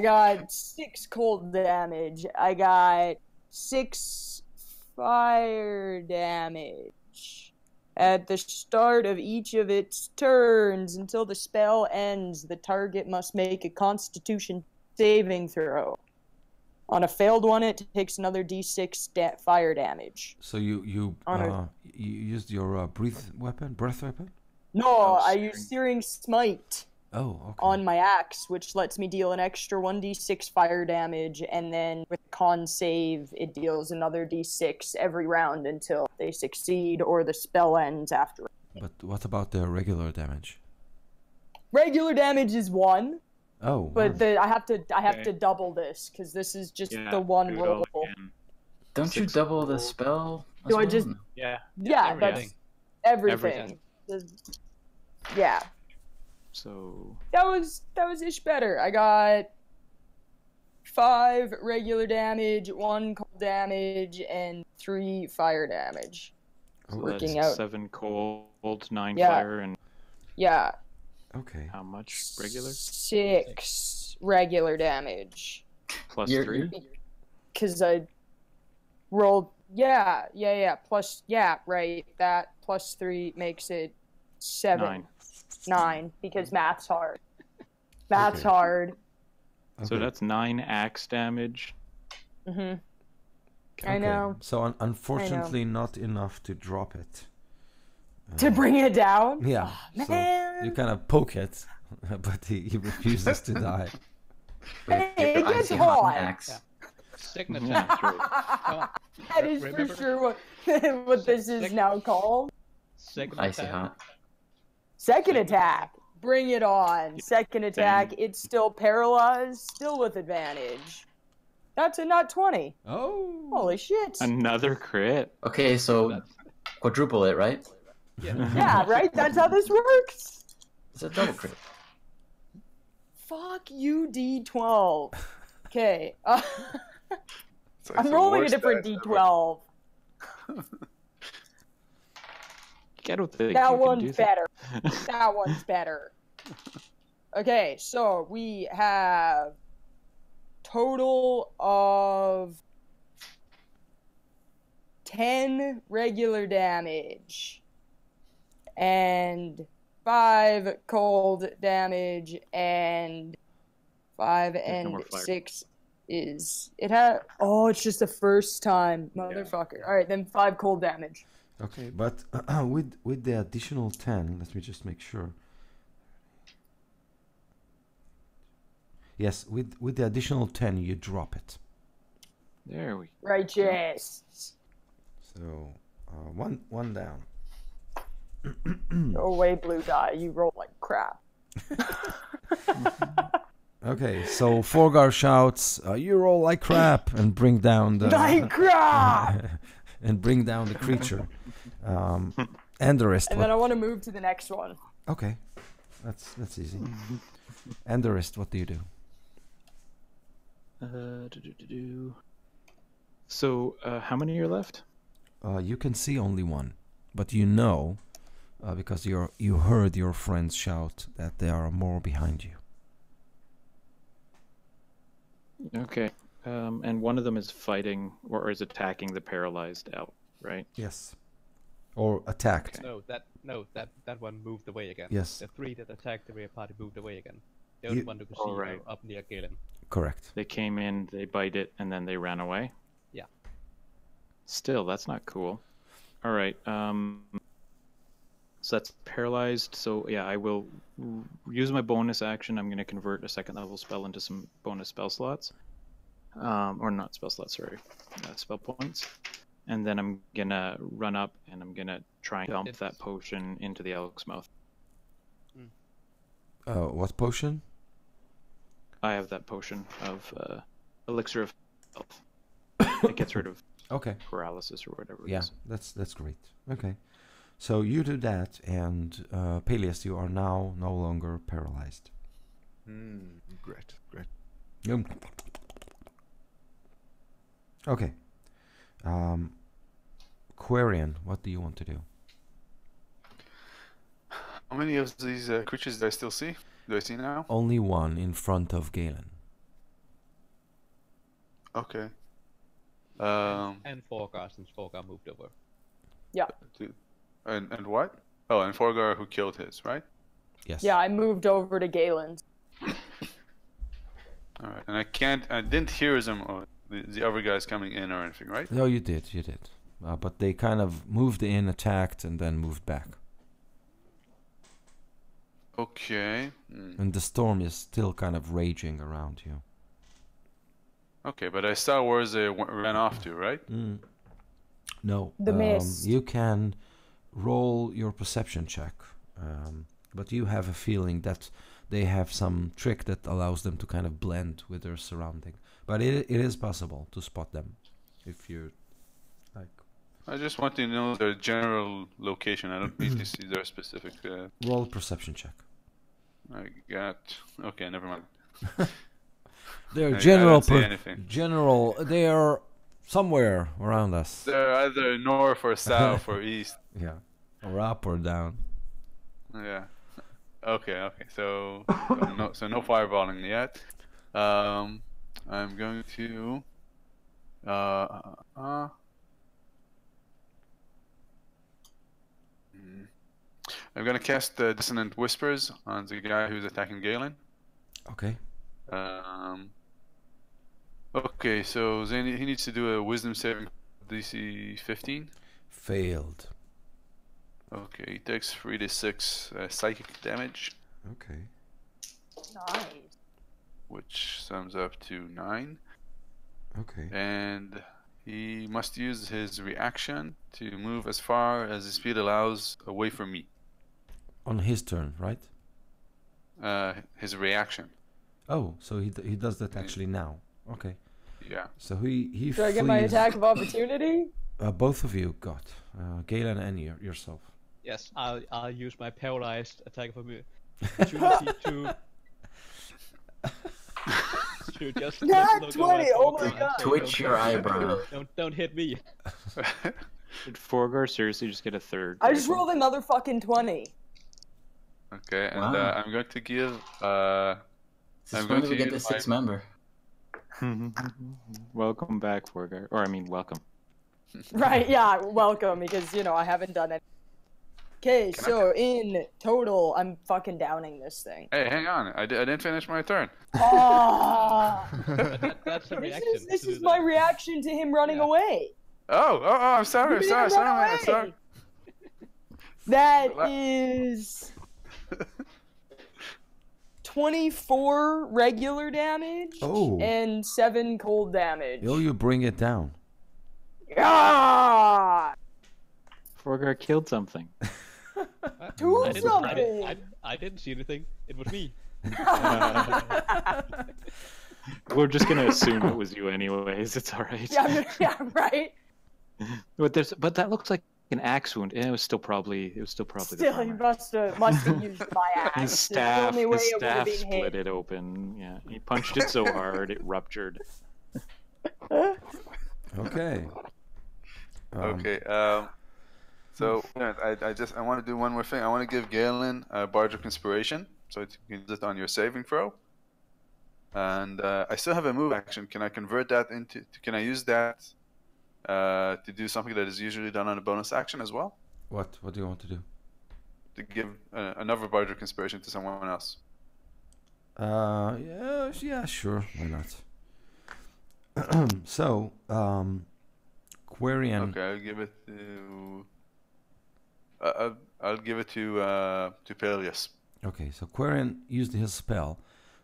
got 6 cold damage. I got 6 fire damage. At the start of each of its turns, until the spell ends, the target must make a Constitution saving throw. On a failed one, it takes another d6 fire damage.
So you used your breath weapon?
No, I use Searing Smite
Oh, okay.
on my axe, which lets me deal an extra 1d6 fire damage, and then with con save, it deals another d6 every round until they succeed or the spell ends after.
But what about the regular damage?
Regular damage is 1,
Oh,
but
wow.
I have to double this because this is just
Yeah,
the one
do it all
roll.
again.
Don't you
6
double the
gold.
spell?
Do I just-
Yeah.
Yeah, that's everything. Yeah.
So
That was ish better. I got 5 regular damage, 1 cold damage, and 3 fire damage.
So
Working
that's
out.
7 cold, 9
Yeah.
fire, and
Yeah,
Okay.
how much regular?
6 regular damage.
Plus
You're-
3?
Because I rolled. Yeah. Plus, right. That plus 3 makes it 7. 9, because math's hard. Math's
Okay.
hard.
So
Okay.
that's 9 axe damage.
I
Okay.
know.
So unfortunately, not enough to drop it.
To bring it down?
Yeah.
Oh,
So
man.
you kind of poke it, but he refuses to die.
Hey,
Your
it gets
icy hot
hot.
axe.
Second
Yeah,
attack.
that's right.
Come on.
That is
Remember-
for sure what this is now called.
Second
Icy
attack.
hot.
Second attack. Bring it on. Second attack. It's still paralyzed, still with advantage. That's a nat 20.
Oh.
Holy shit.
Another crit.
Okay, so
That's-
quadruple it, right?
Yeah, right? That's how this works.
It's a double crit.
Fuck you, D12. Okay.
It's like
I'm
the
rolling a
worst
different
dice ever.
D12.
Get with the.
That one's better. That one's better. Okay, so we have total of 10 regular damage and 5 cold damage and 5
no
and
more fire.
6 is it had oh it's just the first time motherfucker. All right, then 5 cold damage.
Okay, but with the additional 10, let me just make sure. Yes, with the additional 10, you drop it.
There we.
Righteous.
So one down.
Go away, blue die. You roll like crap.
Okay, so Forgar shouts, "You roll like crap," and bring down the
Like crap.
and bring down the creature. Enderist.
And then I want to move to the next one.
Okay, that's easy. Enderist, what do you do?
So, how many are left?
You can see only one, but you know, because you heard your friends shout that there are more behind you.
Okay. And one of them is fighting or is attacking the paralyzed elk, right?
Yes. Or attacked.
No, that one moved away again.
Yes.
The 3 that attacked the rear party moved away again. The only one who could see
Alright.
up near Galen.
Correct.
They came in, they bite it, and then they ran away.
Yeah.
Still, that's not cool. All right. So that's paralyzed. So yeah, I will use my bonus action. I'm going to convert a 2nd level spell into some bonus spell slots. Or not spell slots, sorry. Spell points. And then I'm going to run up and I'm going to try and dump that potion into the elk's mouth.
What potion?
I have that potion of elixir of health. It gets rid of
Okay.
paralysis or whatever it
Yeah,
is.
that's great. Okay. So you do that, and Peleus, you are now no longer paralyzed.
Great, great.
Okay. Quarian, what do you want to do?
How many of these creatures do I still see? Do I see now?
Only one in front of Galen.
Okay.
And Forgar, since Forgar moved over.
And what? Oh, and Forgar who killed his, right?
Yes.
Yeah, I moved over to Galen's.
All right. And I didn't hear them or the other guys coming in or anything, right?
No, you did. But they kind of moved in, attacked, and then moved back.
Okay.
And the storm is still kind of raging around you.
Okay, but I saw where they ran off to, right?
No.
The mist.
You can roll your perception check, but you have a feeling that they have some trick that allows them to kind of blend with their surrounding. But it is possible to spot them if you like.
I just want to know their general location. I don't need to see their specific.
Roll a perception check.
I got. Okay, never mind.
They're
I
general.
don't see anything.
General. They are somewhere around us.
They're either north or south or east.
Yeah, or up or down.
Yeah. Okay. So no fireballing yet. I'm going to. I'm gonna cast Dissonant Whispers on the guy who's attacking Galen.
Okay.
Okay, so then he needs to do a Wisdom saving DC 15.
Failed.
Okay, he takes 3d6 psychic damage,
Okay.
Nice.
which sums up to 9.
Okay.
And he must use his reaction to move as far as his speed allows away from me.
On his turn, right?
His reaction.
Oh, so he does that actually now. Okay.
Yeah.
So he
Should I get my
flees-
attack of opportunity?
Both of you got Galen and yourself.
Yes, I'll use my paralyzed attack of opportunity to just
Nat
look
20,
around
oh
Forgar
my
and
God.
say,
Twitch your eyebrow.
Don't hit me.
Did Forgar seriously just get a third?
I just rolled another fucking 20.
Okay, and
Wow.
I'm going to give.
This is
I'm
when
going
we
to
get the
use
sixth member.
Welcome back, Forgar. Or I mean, welcome.
Right, yeah, welcome, because, I haven't done it. Okay, so in total, I'm fucking downing this thing.
Hey, hang on! I didn't finish my turn.
Ah!
That's a
This
reaction.
is
to do
my
that.
reaction to him running
Yeah.
away.
Oh! I'm sorry.
You
I'm
made
sorry.
him run
I'm sorry.
away. That
What?
is 24 regular damage
Oh.
and 7 cold damage.
You bring it down.
Ah!
Forgar killed something.
Do
I didn't-
something!
I didn't see anything. It was me.
We're just gonna assume it was you anyways. It's all right.
yeah, right.
But that looks like an axe wound. It was still probably the
Still, he
farmer.
must have used my axe.
His
It's the
staff,
only way
his
it would have
staff
been
split
hit.
it open. Yeah, he punched it so hard it ruptured.
Okay.
Okay. So yeah, I want to do one more thing. I want to give Galen a Barge of Inspiration, so you can use it on your saving throw. And I still have a move action. Can I convert that into? Can I use that to do something that is usually done on a bonus action as well?
What do you want to do?
To give another Barge of Inspiration to someone else.
Yeah, sure. Why not? So, Quarian.
Okay, I'll give it to. I'll give it to Peleus.
Okay, so Quarian used his spell.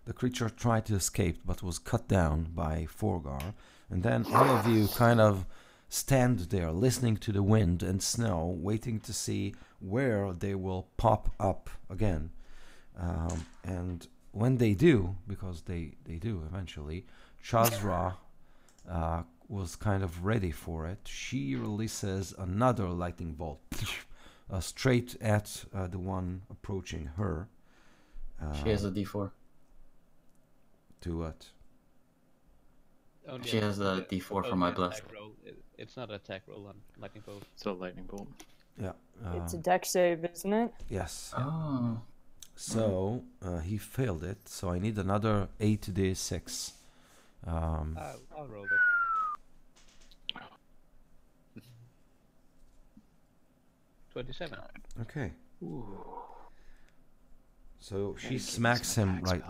The creature tried to escape, but was cut down by Forgar. And then all of you kind of stand there, listening to the wind and snow, waiting to see where they will pop up again. And when they do, because they do eventually, Chazra was kind of ready for it. She releases another lightning bolt straight at the one approaching her.
She has a D4.
To what?
Only
She has a D4 for my
attack
blast.
roll. It's not an attack roll on lightning bolt.
It's a lightning bolt.
Yeah.
It's a deck save, isn't it?
Yes.
Oh.
So he failed it. So I need another 8d6.
I'll roll it. $27.
Okay.
Ooh.
So she
give
smacks
some
him
attack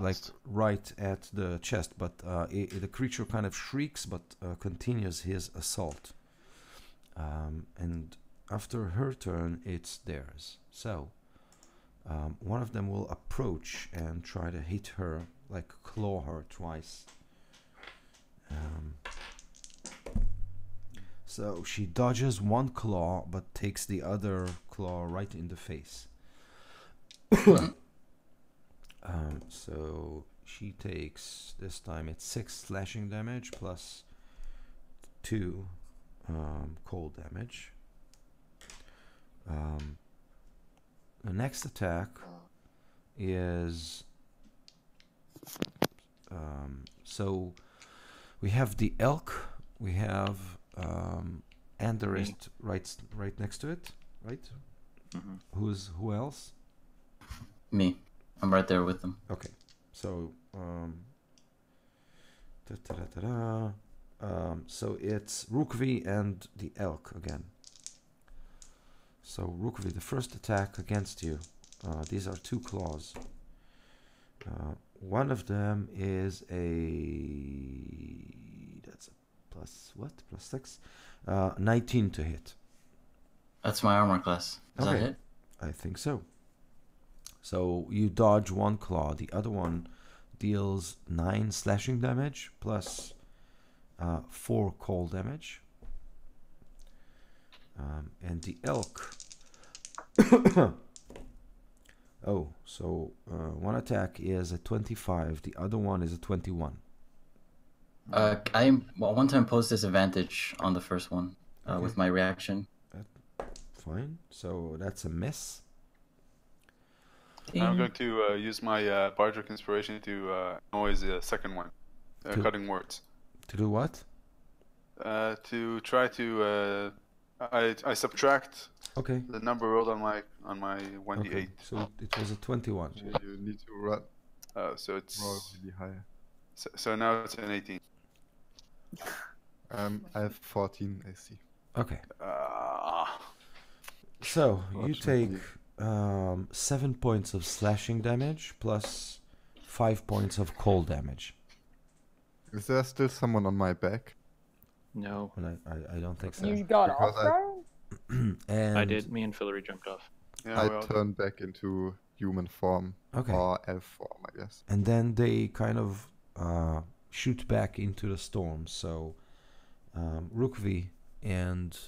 right
spells.
at the chest, but the creature kind of shrieks, but continues his assault. And after her turn, it's theirs. So one of them will approach and try to hit her, like claw her twice. So she dodges one claw, but takes the other claw right in the face. So she takes, this time it's 6 slashing damage plus 2 cold damage. The next attack is so we have the elk, we have Anderist right next to it, right?
Mm-hmm.
Who else?
Me. I'm right there with them.
Okay, so so it's Rukvi and the elk again. So Rukvi, the first attack against you. These are 2 claws. One of them is that's a plus 6. 19 to hit.
That's my armor class. Does that hit?
I think so. So you dodge 1 claw. The other one deals 9 slashing damage plus 4 cold damage. And the elk. Oh, so one attack is a 25. The other one is a 21.
I one time posed disadvantage on the first one with my reaction.
Fine. So that's a miss.
I'm going to use my Bardic Inspiration to noise the second one, cutting words.
To do what?
To try to I subtract the number rolled on my 1d8.
Okay. So it was a 21.
You need to run.
So it's
roll really high.
So now it's an 18.
I have 14 AC.
Okay. So you take 7 points of slashing damage plus 5 points of cold damage.
Is there still someone on my back?
No.
And I don't think so.
You got
Because
off, Brian?
And
I did. Me and Fillory jumped off.
Yeah,
I
well,
turned back into human form.
Okay.
Or elf form, I guess.
And then they kind of shoot back into the storm. So Rukvi and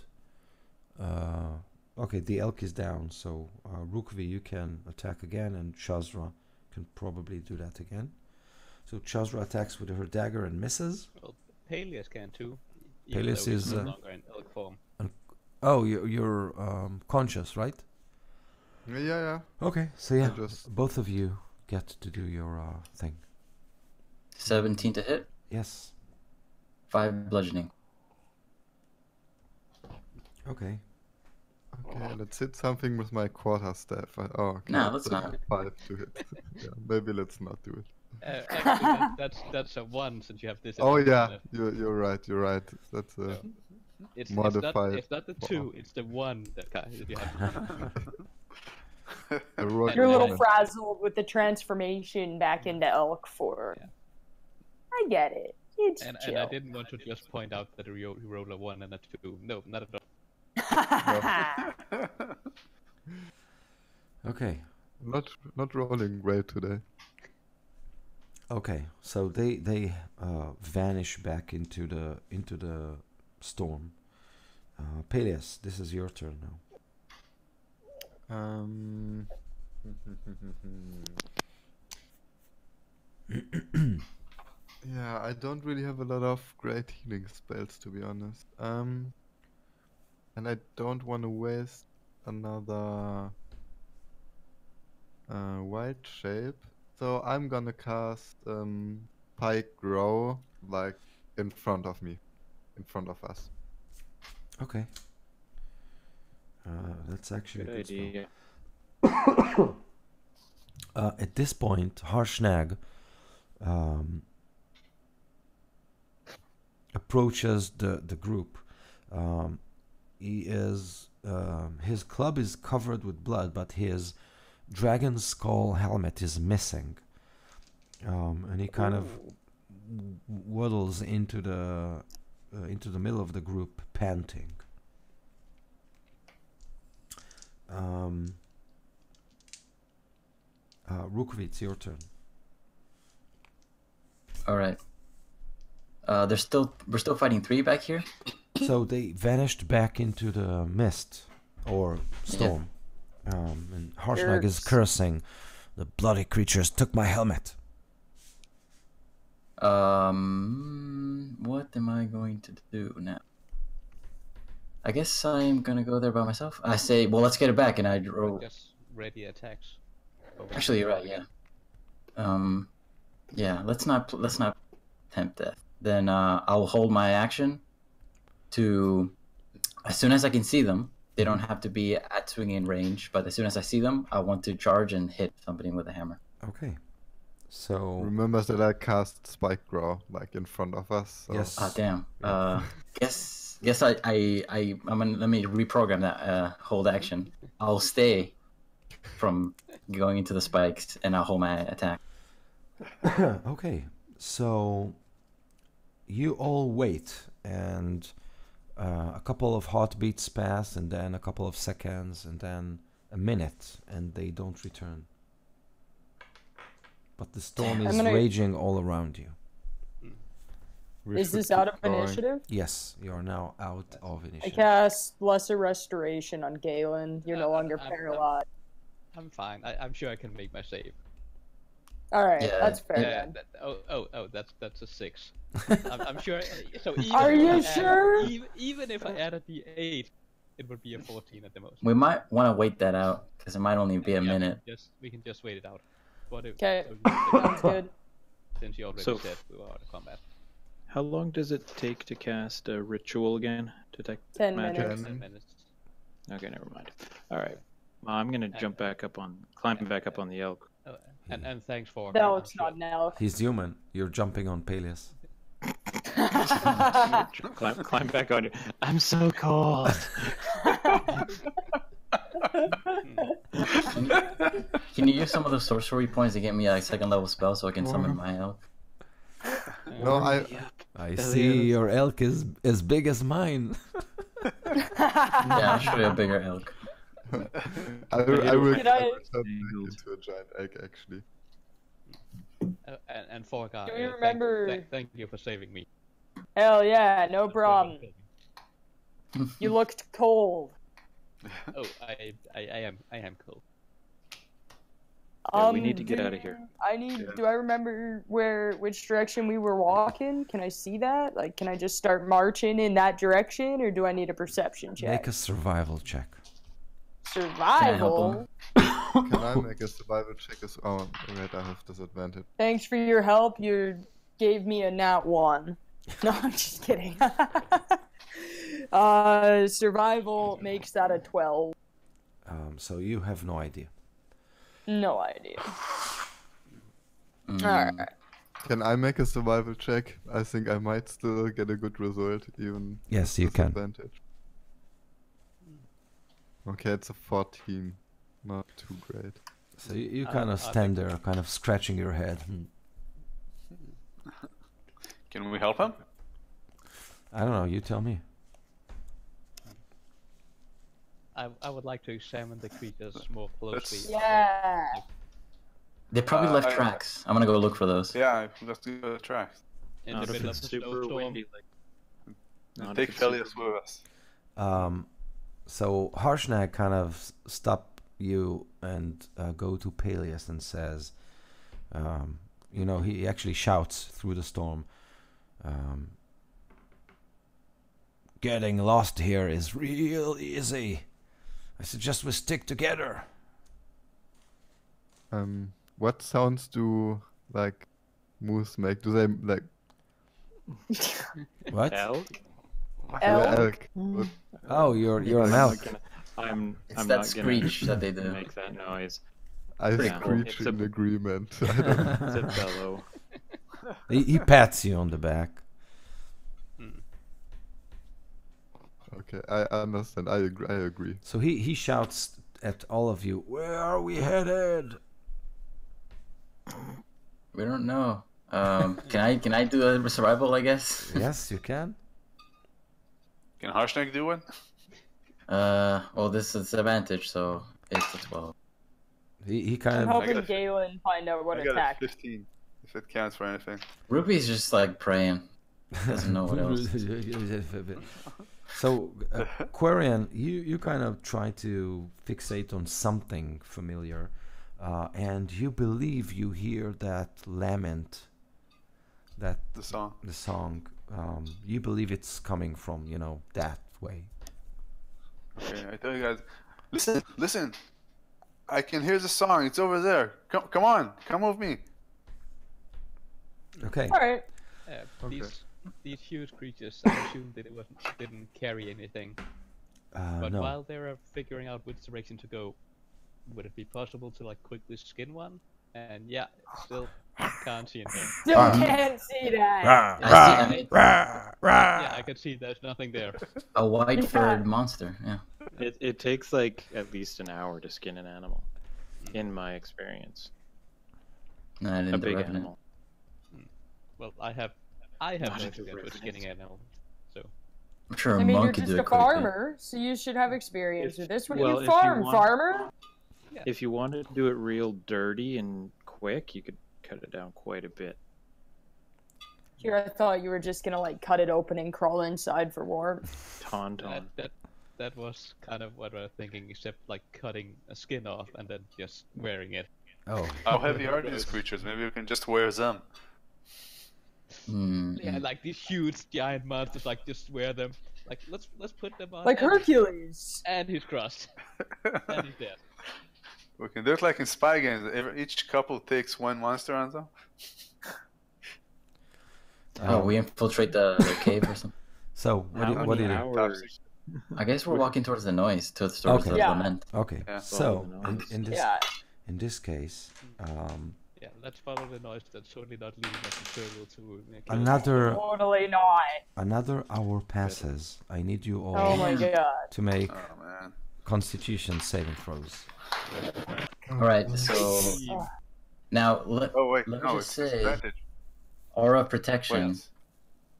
okay, the elk is down. So Rukvi, you can attack again, and Chazra can probably do that again. So Chazra attacks with her dagger and misses.
Well, Peleus can too.
Peleus
even though he's
is,
no longer in elk form.
Oh, you're conscious, right?
Yeah.
Okay, so yeah,
just-
both of you get to do your thing.
17 to hit.
Yes.
5 bludgeoning.
Okay.
Okay, let's hit something with my quarterstaff. Okay.
No, let's not.
5 to hit. Yeah, maybe let's not do it.
Actually, that's a 1 since you have this.
Oh yeah, you're right. That's a
It's
modified.
It's not the 2, it's the 1 that you have.
I rolled
You're a little
one.
frazzled with the transformation back into elk form.
Yeah.
I get it. It's
And
chill.
I didn't want to just point out that you rolled a 1 and a 2. No, not at all.
Okay.
Not rolling great today.
Okay. So they vanish back into the storm. Peleus, this is your turn now.
Yeah, I don't really have a lot of great healing spells, to be honest. And I don't want to waste another wild shape. So I'm gonna cast Pike Grow like in front of me, in front of us.
Okay. That's actually
Good
a good spell.
idea.
At this point, Harshnag approaches the group. His club is covered with blood, but his dragon skull helmet is missing. And he kind of waddles into the middle of the group, panting. Rukvi, it's your turn.
All right. We're still fighting 3 back here.
So they vanished back into the mist or storm. And Harshnag is cursing. The bloody creatures took my helmet.
What am I going to do now? I guess I'm gonna go there by myself. I say, well, let's get it back, and I roll.
Just ready attacks.
Actually, you're right. Yeah. Yeah. Let's not tempt death. Then I'll hold my action to, as soon as I can see them. They don't have to be at swinging range, but as soon as I see them, I want to charge and hit somebody with a hammer.
Okay. So
Remember that I cast Spike Grow like in front of us. So.
yes.
Ah, damn. Guess I'm gonna let me reprogram that hold action. I'll stay from going into the spikes, and I'll hold my attack.
Okay. So you all wait, and a couple of heartbeats pass, and then a couple of seconds, and then a minute, and they don't return. But the storm is raging all around you.
Is this out of initiative?
Yes, you are now out of
I
initiative.
cast Lesser Restoration on Galen. You're no longer paralyzed.
I'm fine. I'm sure I can make my save.
All right,
Yeah,
that's fair.
Yeah.
Then.
That's a 6. I'm sure. So even
Are
if
you
I added-
sure?
Even if I added the 8, it would be a 14 at the most.
We might want to wait that out because it might only be a
Yeah,
minute.
We can just wait it out. What if?
Okay,
so
sounds good.
Since you already
So-
said we were out of combat.
How long does it take to cast a ritual again? Detect
10
magic?
minutes.
10 minutes.
Okay, never mind. All right. Well, I'm gonna climb back up on the elk.
Oh, and thanks for.
No, it's not an elk.
He's human. You're jumping on Peleus.
Climb back on you. I'm so cold.
Can you use some of the sorcery points to get me a 2nd level spell so I can summon my elk?
No,
I see your elk is as big as mine.
Yeah, I'll show you a bigger elk.
I will
Can
turn
I-
back into a giant egg actually.
And Forgar,
Do you remember-
Thank you for saving me.
Hell yeah, no problem. You looked cold.
Oh, I am cool.
Yeah, we need to get out of here.
Do I remember which direction we were walking? Can I see that? Like, can I just start marching in that direction, or do I need a perception check?
Make a survival check.
Survival?
Can I make a survival check as oh wait, I have disadvantage.
Thanks for your help. You gave me a nat 1. No, I'm just kidding. Survival makes that a 12.
So you have no idea.
No idea. Alright.
Can I make a survival check? I think I might still get a good result even
Yes,
with
you can.
disadvantage. Okay, it's a 14. Not too great.
So you kind of stand there, kind of scratching your head.
Can we help him?
I don't know. You tell me.
I would like to examine the creatures more closely.
Yeah.
They probably left tracks. I'm gonna go look for those.
Yeah, let's do the tracks.
In
Not
the
if
middle of
it's
the
super
snowstorm.
windy. Not
Take
if it's
Peleus
super-
with us.
So Harshnag kind of stop you and go to Peleus and says, you know, he actually shouts through the storm. Getting lost here is real easy. I suggest we stick together.
What sounds do like moose make? Do they like
What?
Elk?
Elk.
What-
Oh, you're an elk.
I'm
It's
I'm
that
not
screech
gonna
that they do.
make that noise.
I
Pretty cool.
screech
It's a-
in agreement. I don't know.
It's a bellow.
He pats you on the back.
Okay, I understand. I agree.
So he shouts at all of you. Where are we headed?
We don't know. Can I do a survival? I guess.
Yes, you can.
Can Harshnag do one?
Well, this is advantage, so it's a 12.
He
I'm
kind of.
helping
got a-
Galen find out what
I got
attack.
a 15, if it counts for anything.
Ruby's just like praying. Doesn't know what else.
So, Quarian, you kind of try to fixate on something familiar, and you believe you hear that lament, that
The song.
the song. You believe it's coming from, you know, that way.
Okay, I tell you guys, listen. I can hear the song. It's over there. Come on, come with me.
Okay.
All right.
Okay.
These huge creatures, I assume that didn't carry anything. But
No.
while they're figuring out which direction to go, would it be possible to like quickly skin one? And yeah, still can't see anything.
Still can't see that.
I see
Yeah, I can see there's nothing there.
a white furred monster. Yeah.
It takes like at least an hour to skin an animal, in my experience.
Not in
A
the
big
revenant.
animal.
Well, I have no
Not
experience
in the
with skinning animals, so
I'm sure a
I mean, you're
monk could
just
do
a
it quickly.
farmer, so you should have experience with this. What do
well,
you
if you
farm,
want-
farmer?
If you wanted to do it real dirty and quick, you could cut it down quite a bit.
Here, I thought you were just gonna like cut it open and crawl inside for warmth.
Tauntaun.
that was kind of what I was thinking, except like cutting a skin off and then just wearing it.
Oh.
How heavy are these creatures? Maybe we can just wear them.
Yeah, like these huge giant monsters, like just wear them. Like let's put them on.
Like
and-
Hercules.
And he's crossed. And he's dead.
We can do it like in spy games. Each couple takes one monster on them.
Oh, we infiltrate the cave or something.
So what do you do?
hours?
I guess we're walking towards the noise, towards the
Yeah.
lament.
Okay.
Yeah.
So
Follow the
in this
Yeah.
in this case,
Yeah, let's follow the noise. That's certainly not leading us in circle to
another
Totally not.
another hour passes. I need you all
Oh my god.
to make
Oh man.
Constitution saving throws.
All right, so now let
Oh wait,
Let me
no,
just
it's
say-
disadvantage.
aura
Wait.
protection.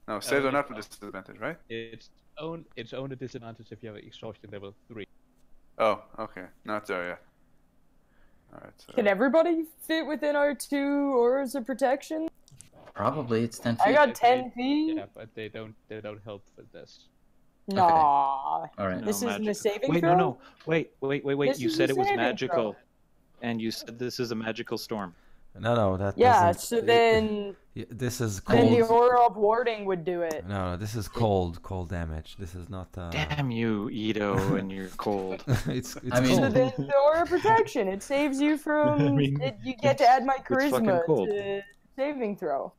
No, saves are not with disadvantage, right?
It's only disadvantage if you have exhaustion level 3.
Oh, okay, not there yet. All right. So.
Can everybody fit within our 2 auras of protection?
Probably it's 10
I
feet.
got 10 feet.
Yeah, but they don't help with this.
Nah.
All right.
This isn't a saving
Wait,
throw?
no. Wait.
This
You
is
said
a
it was
saving
magical,
throw.
and you said this is a magical storm.
No, that
Yeah,
doesn't.
so then
this is
then the
cold.
aura of warding would do it.
No, this is cold damage. This is not.
Damn you, Ito, and you're cold.
it's
I mean-
So
cold.
then the aura of protection, it saves you from you get to add my
fucking
charisma
cold.
to saving throw.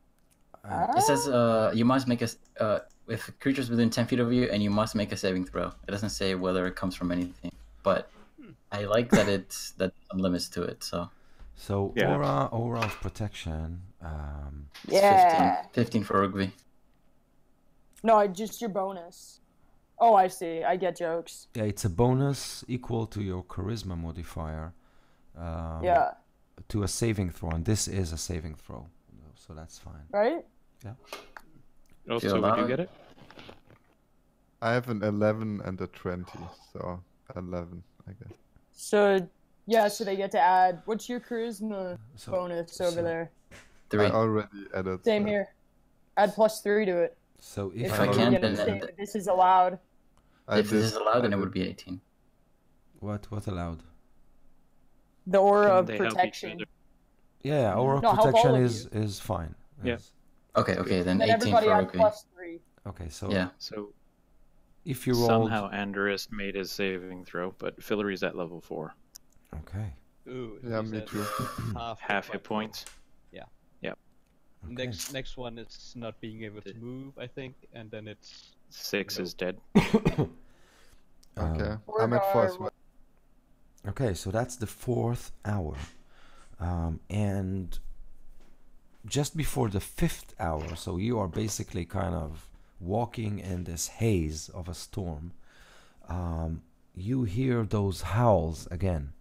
It says you must make if a creature's within 10 feet of you, and you must make a saving throw. It doesn't say whether it comes from anything, but I like that that some limits to it. So
So
Yeah.
aura of protection.
it's
Yeah.
15 for Rugby.
No, just your bonus. Oh, I see. I get jokes.
Yeah, it's a bonus equal to your charisma modifier.
Yeah.
To a saving throw, and this is a saving throw, so that's fine.
Right?
Oh,
Feel
so would you
allowed?
get it?
I have an 11 and a 20, so 11, I guess.
So yeah, so they get to add what's your charisma
So,
bonus over
so-
there?
3.
I already added.
Same here. Add +3 to it.
So
If,
If I
you're
can,
gonna
then-
say that this is allowed.
If this is allowed, then it would be 18.
what allowed?
The aura
Can
of
they help each
protection.
other?
Yeah, aura
No, help
protection
all of
is fine.
Yeah.
Yes.
Okay, then
And then
18
everybody
for
has
Rookie.
+3.
Okay, so
Yeah.
So
if you rolled,
somehow Andorus made his saving throw, but Fillory's at level 4.
okay,
Ooh,
Yeah,
he's
me
at,
too.
Half hit points.
Yeah.
Yep.
okay.
Next one is not being able to move, I think, and then it's
6
No.
is dead.
Okay,
We're
I'm at 4 as
gonna-
well.
Okay, so that's the 4th hour, and just before the 5th hour, so you are basically kind of walking in this haze of a storm. You hear those howls again.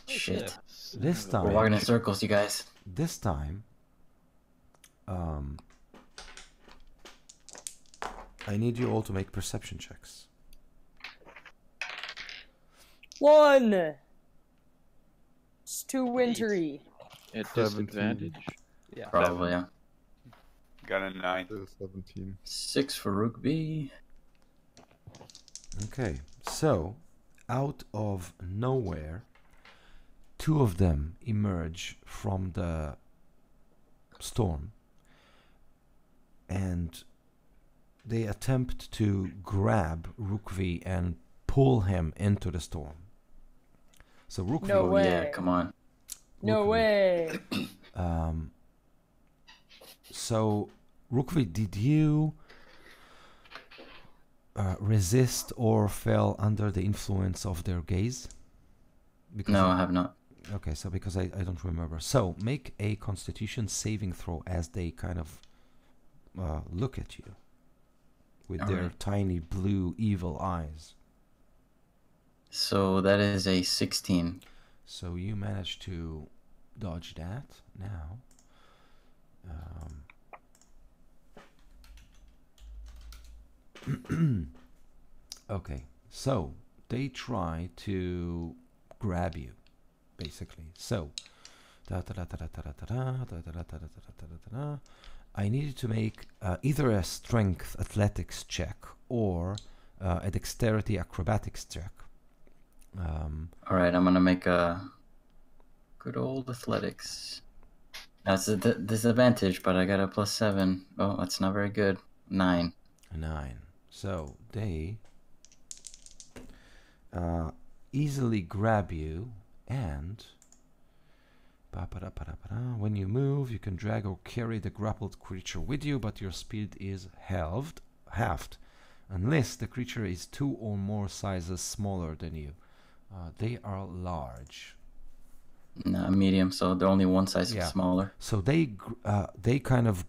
Shit.
This
We're
time,
walking in circles, you guys.
this time, I need you all to make perception checks.
1. It's too wintry.
At
17.
disadvantage.
yeah.
Probably, yeah.
Got a 9.
Still 17.
6 for Rookie.
Okay, so out of nowhere, 2 of them emerge from the storm and they attempt to grab Rukvi and pull him into the storm. So Rukvi,
No way.
Yeah, come on.
No
Rukvi.
way.
So Rukvi, did you resist or fell under the influence of their gaze? Because
No, I have not.
Okay, so because I don't remember. So make a Constitution saving throw as they kind of look at you with their
Alright.
tiny blue evil eyes.
So that is a 16.
So you manage to dodge that now. Okay, so they try to grab you, basically. So, I need you to make either a strength athletics check or a dexterity acrobatics check.
Alright, I'm gonna make a good old athletics. That's a disadvantage, but I got a +7. Oh, that's not very good. 9.
9. So they easily grab you, and when you move, you can drag or carry the grappled creature with you, but your speed is halved unless the creature is 2 or more sizes smaller than you. They are large.
No, medium, so they're only one size
Yeah.
smaller.
So they kind of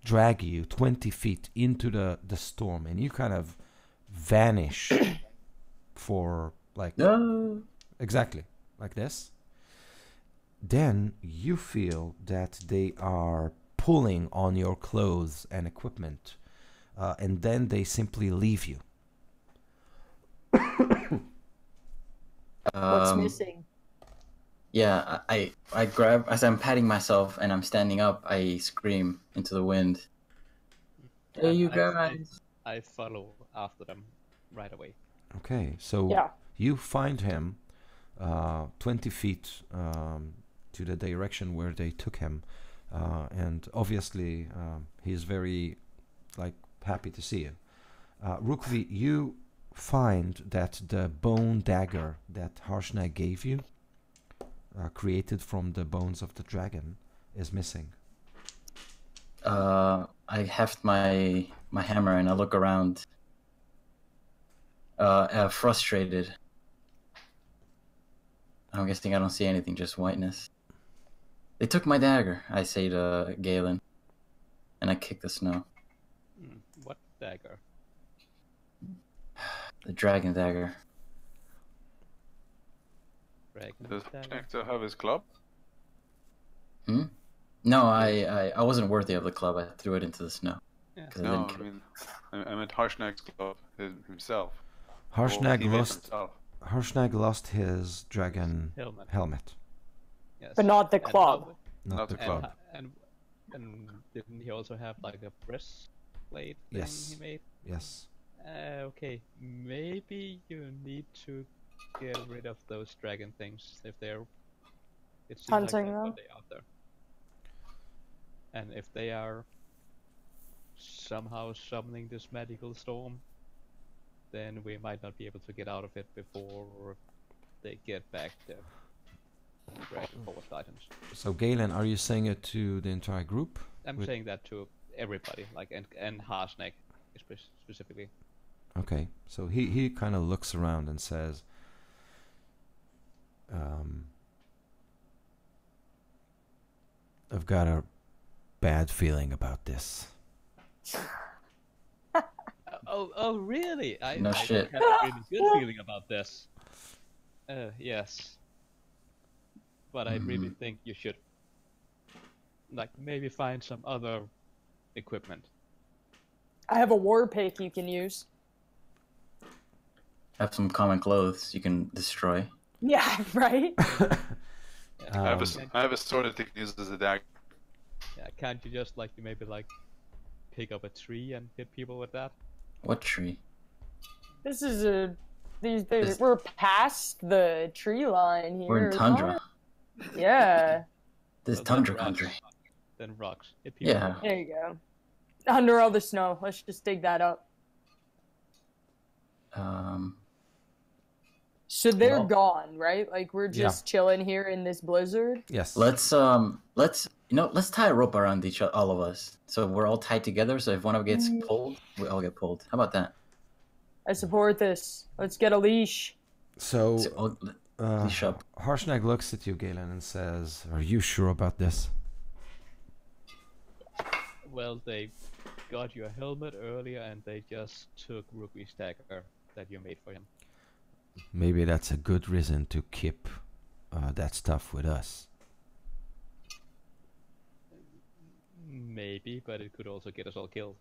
drag you 20 feet into the storm, and you kind of vanish for like
No.
exactly like this. Then you feel that they are pulling on your clothes and equipment, and then they simply leave you.
What's missing?
Yeah, I grab, as I'm patting myself and I'm standing up, I scream into the wind. Hey, you guys!
I follow after them right away.
Okay, so
Yeah.
you find him 20 feet to the direction where they took him, and obviously he's very happy to see you. Rukvi, you find that the bone dagger that Harshnag gave you, created from the bones of the dragon, is missing.
I heft my hammer and I look around, frustrated. I'm guessing I don't see anything, just whiteness. They took my dagger, I say to Galen, and I kick the snow.
What dagger?
The dragon dagger.
Dragon
Does
dagger?
Hector have his club?
No, I wasn't worthy of the club. I threw it into the snow.
Yeah.
'Cause I
No,
didn't
I
kill it.
mean, I meant Harshnag's club himself.
Harshnag
He made
lost.
himself.
Harshnag lost his dragon
Helmet.
helmet,
Yes.
But not the
And
club.
how-
not the
the
club.
And didn't he also have like a breastplate thing
Yes.
he made?
Yes.
Okay, maybe you need to get rid of those dragon things if they're. It seems
Hunting
like
them?
what they out there. And if they are somehow summoning this magical storm, then we might not be able to get out of it before they get back the dragon force items.
So Galen, are you saying it to the entire group?
I'm saying that to everybody, like and Harsneck specifically.
Okay, so he kind of looks around and says, I've got a bad feeling about this.
Oh, really?
No
I
shit.
have a really good feeling about this. Yes. But I really think you should, like, maybe find some other equipment.
I have a war pick you can use.
Have some common clothes you can destroy.
Yeah, right?
I have a sword that you can use as a dagger.
Yeah, can't you just maybe pick up a tree and hit people with that?
What tree?
This is we're past the tree line here.
We're in tundra.
Yeah.
This
Well,
tundra
then
country.
rocks. Then rocks. Hit people
Yeah.
with
There you go. Under all the snow. Let's just dig that up. So they're
Well-
gone, right? Like we're just chilling here in this blizzard.
Yes.
Let's tie a rope around all of us, so we're all tied together. So if one of us gets pulled, we all get pulled. How about that?
I support this. Let's get a leash.
So,
Leash up.
Harshnag looks at you, Galen, and says, "Are you sure about this?"
Well, they got your helmet earlier, and they just took Rookie's dagger that you made for him.
Maybe that's a good reason to keep that stuff with us.
Maybe, but it could also get us all killed.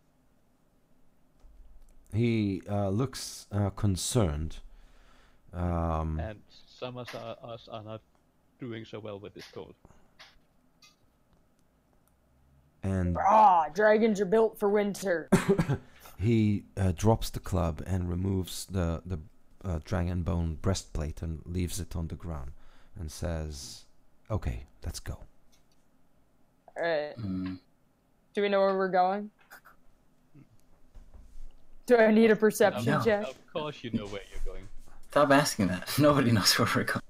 He looks concerned.
And some of us are not doing so well with this cold.
And
Dragons are built for winter.
he drops the club and removes the dragon bone breastplate and leaves it on the ground and says, "Okay, let's go."
Alright. Do we know where we're going? Do I need a perception
No.
check?
Of course you know where you're going.
Stop asking that. Nobody knows where we're going.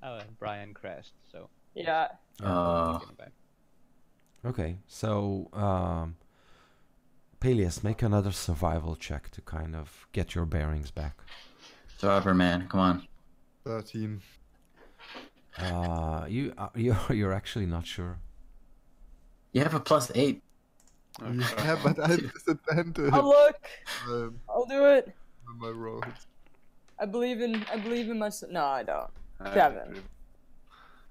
Oh, and Brian crashed, so
Yeah.
getting back.
Okay, so Peleus, make another survival check to kind of get your bearings back.
Survivor man, come on.
13.
You're actually not sure.
You have a +8.
Yeah, but I have disadvantage
I'll look.
on
I'll do it.
my rolls.
I believe in myself. No, I don't. 7.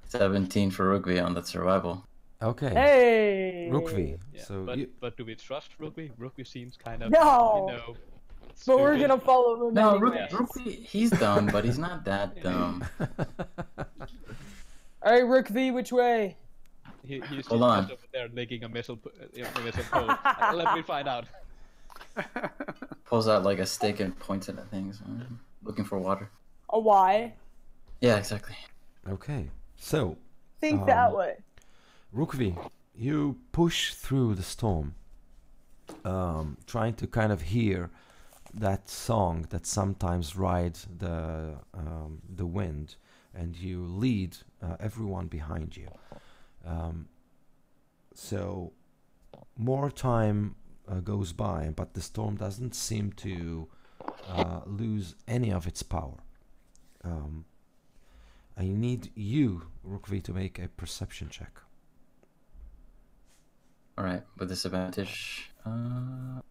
17 for Rugby on that survival.
Okay.
Hey.
Rukvi.
Yeah,
So
but do we trust Rugby? Rugby seems kind of
No. But we're
stupid.
gonna follow him
No,
anyway.
Rugby, he's dumb, but he's not that dumb.
All right, Rook V, which way?
He's just
Hold on.
over there licking a missile pole. Let me find out.
Pulls out like a stick and points it at things. Looking for water.
A Y.
Yeah, exactly.
Okay. So,
Think that way.
Rukvi, you push through the storm, trying to kind of hear that song that sometimes rides the wind, and you lead everyone behind you. So more time goes by, but the storm doesn't seem to lose any of its power. I need you, Rukvi, to make a perception check.
Alright, with disadvantage.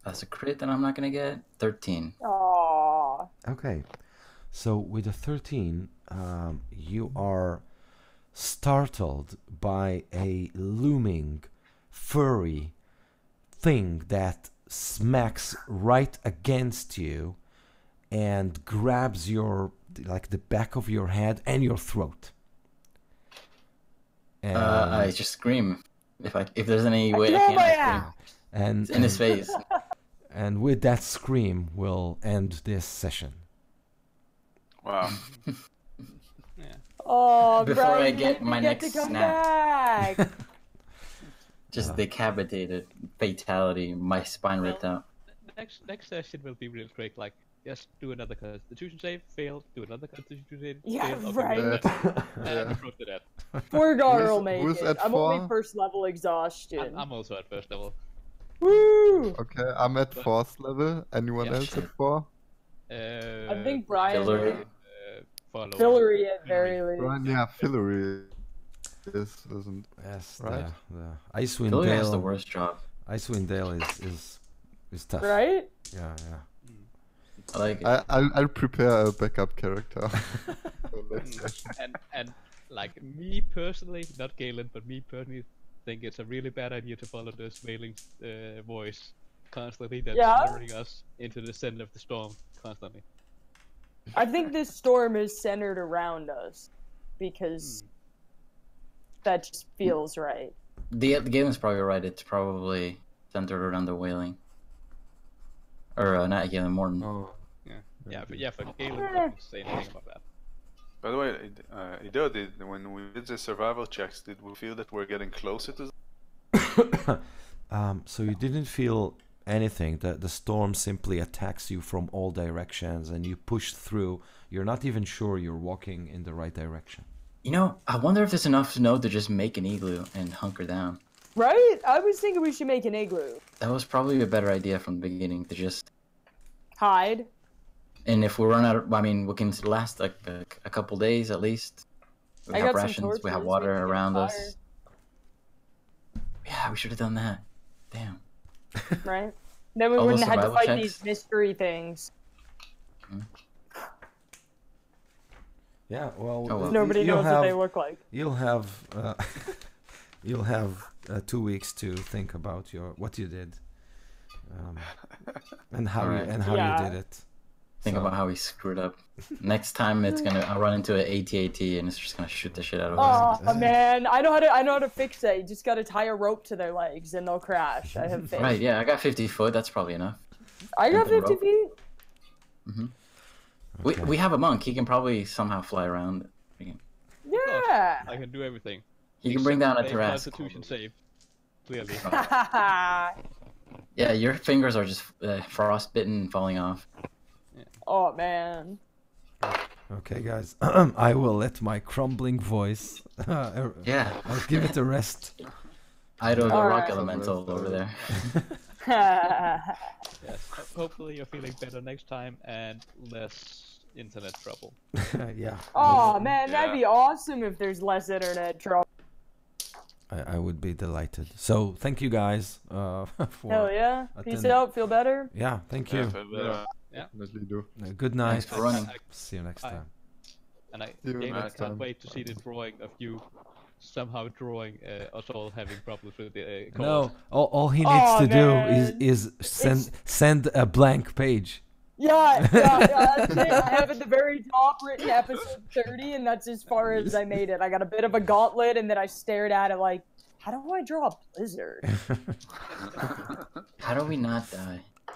That's a crit, and I'm not gonna get 13.
Aww.
Okay, so with a 13, you are startled by a looming, furry thing that smacks right against you and grabs the back of your head and your throat. And,
I just scream. If there's any way I
throw
can,
my
I scream.
axe.
and
In his face.
And with that scream, we'll end this session.
Wow.
Yeah.
Oh,
Before
Brian,
I
you
get
didn't
my
get
next
to come
snap.
back.
Just decapitated, fatality, my spine ripped out.
Next session will be real quick. Like, just do another Constitution save, fail. Do another Constitution save,
Yeah,
fail. Okay,
right.
we're
That-
done. And
yeah.
approach to that.
Forgar will make
who's
it.
at
I'm only
4?
first level exhaustion.
I'm also at first level.
Woo!
Okay, I'm at 4th level. Anyone
Yeah.
else at 4?
I think Brian
Fillery.
Follow.
Fillery at very least.
Right, yeah, Fillery isn't.
Yes,
Right.
the Icewind
Billy has the
Dale.
worst job.
Icewind Dale is tough.
Right?
Yeah.
I like it.
I'll prepare a backup character. for next session.
And like me personally, not Galen, but me personally, think it's a really bad idea to follow this wailing voice constantly that's
Yeah?
luring us into the center of the storm constantly.
I think this storm is centered around us because that just feels right.
The Galen's probably right. It's probably centered around the whaling. Or not Galen, Morton.
Oh,
Yeah, but yeah, for Galen, doesn't say anything about that.
By the way, Ido, when we did the survival checks, did we feel that we're getting closer to?
So you didn't feel anything. The storm simply attacks you from all directions, and you push through. You're not even sure you're walking in the right direction.
You know, I wonder if there's enough snow to just make an igloo and hunker down.
Right? I was thinking we should make an igloo.
That was probably a better idea from the beginning to just.
Hide.
And if we run out, I mean, we can last like a couple days at least. We
I
have
got some
rations.
torches.
We have
We
water
can get
around
fire.
us. Yeah, we should have done that. Damn.
Right? Then we
All
wouldn't
those
have had to
survival
fight
checks?
these mystery things.
Yeah, well,
Oh, well.
Nobody
you'll
knows
have,
what they look like.
You'll have you'll have 2 weeks to think about what you did, and how
Alright.
Yeah.
you did it.
Think
So-
about how we screwed up. Next time I'll run into an AT-AT and it's just gonna shoot the shit out of us.
Oh man, I know how to fix it. You just gotta tie a rope to their legs and they'll crash. I have faith.
Right, yeah, I got 50 foot, that's probably enough.
I got
And the
50
rope.
feet.
Okay.
We have a monk, he can probably somehow fly around.
Yeah.
I can do everything.
He can bring down a
Except
Tarrasque.
Constitution save. Clearly.
Yeah, your fingers are just frostbitten and falling off.
Oh man.
Okay, guys, I will let my crumbling voice.
Yeah,
I'll give it a rest.
Ido the
Alright.
rock elemental over there.
Yes. Hopefully you're feeling better next time and less internet trouble.
Yeah.
Oh man, that'd
Yeah.
be awesome if there's less internet trouble.
I would be delighted. So thank you guys for.
Hell yeah. Peace
attending.
out. Feel better.
Yeah, thank you.
definitely do.
Good night.
Thanks for running.
See you next
Bye.
time.
And I
See you
Galen,
next
can't
time.
wait to see the drawing of you somehow drawing us all having problems with the
No, all he needs
Aw,
to do
man.
is send a blank page.
Yeah, that's it. I have at the very top written episode 30, and that's as far as I made it. I got a bit of a gauntlet, and then I stared at it like, how do I draw a blizzard?
How do we not die?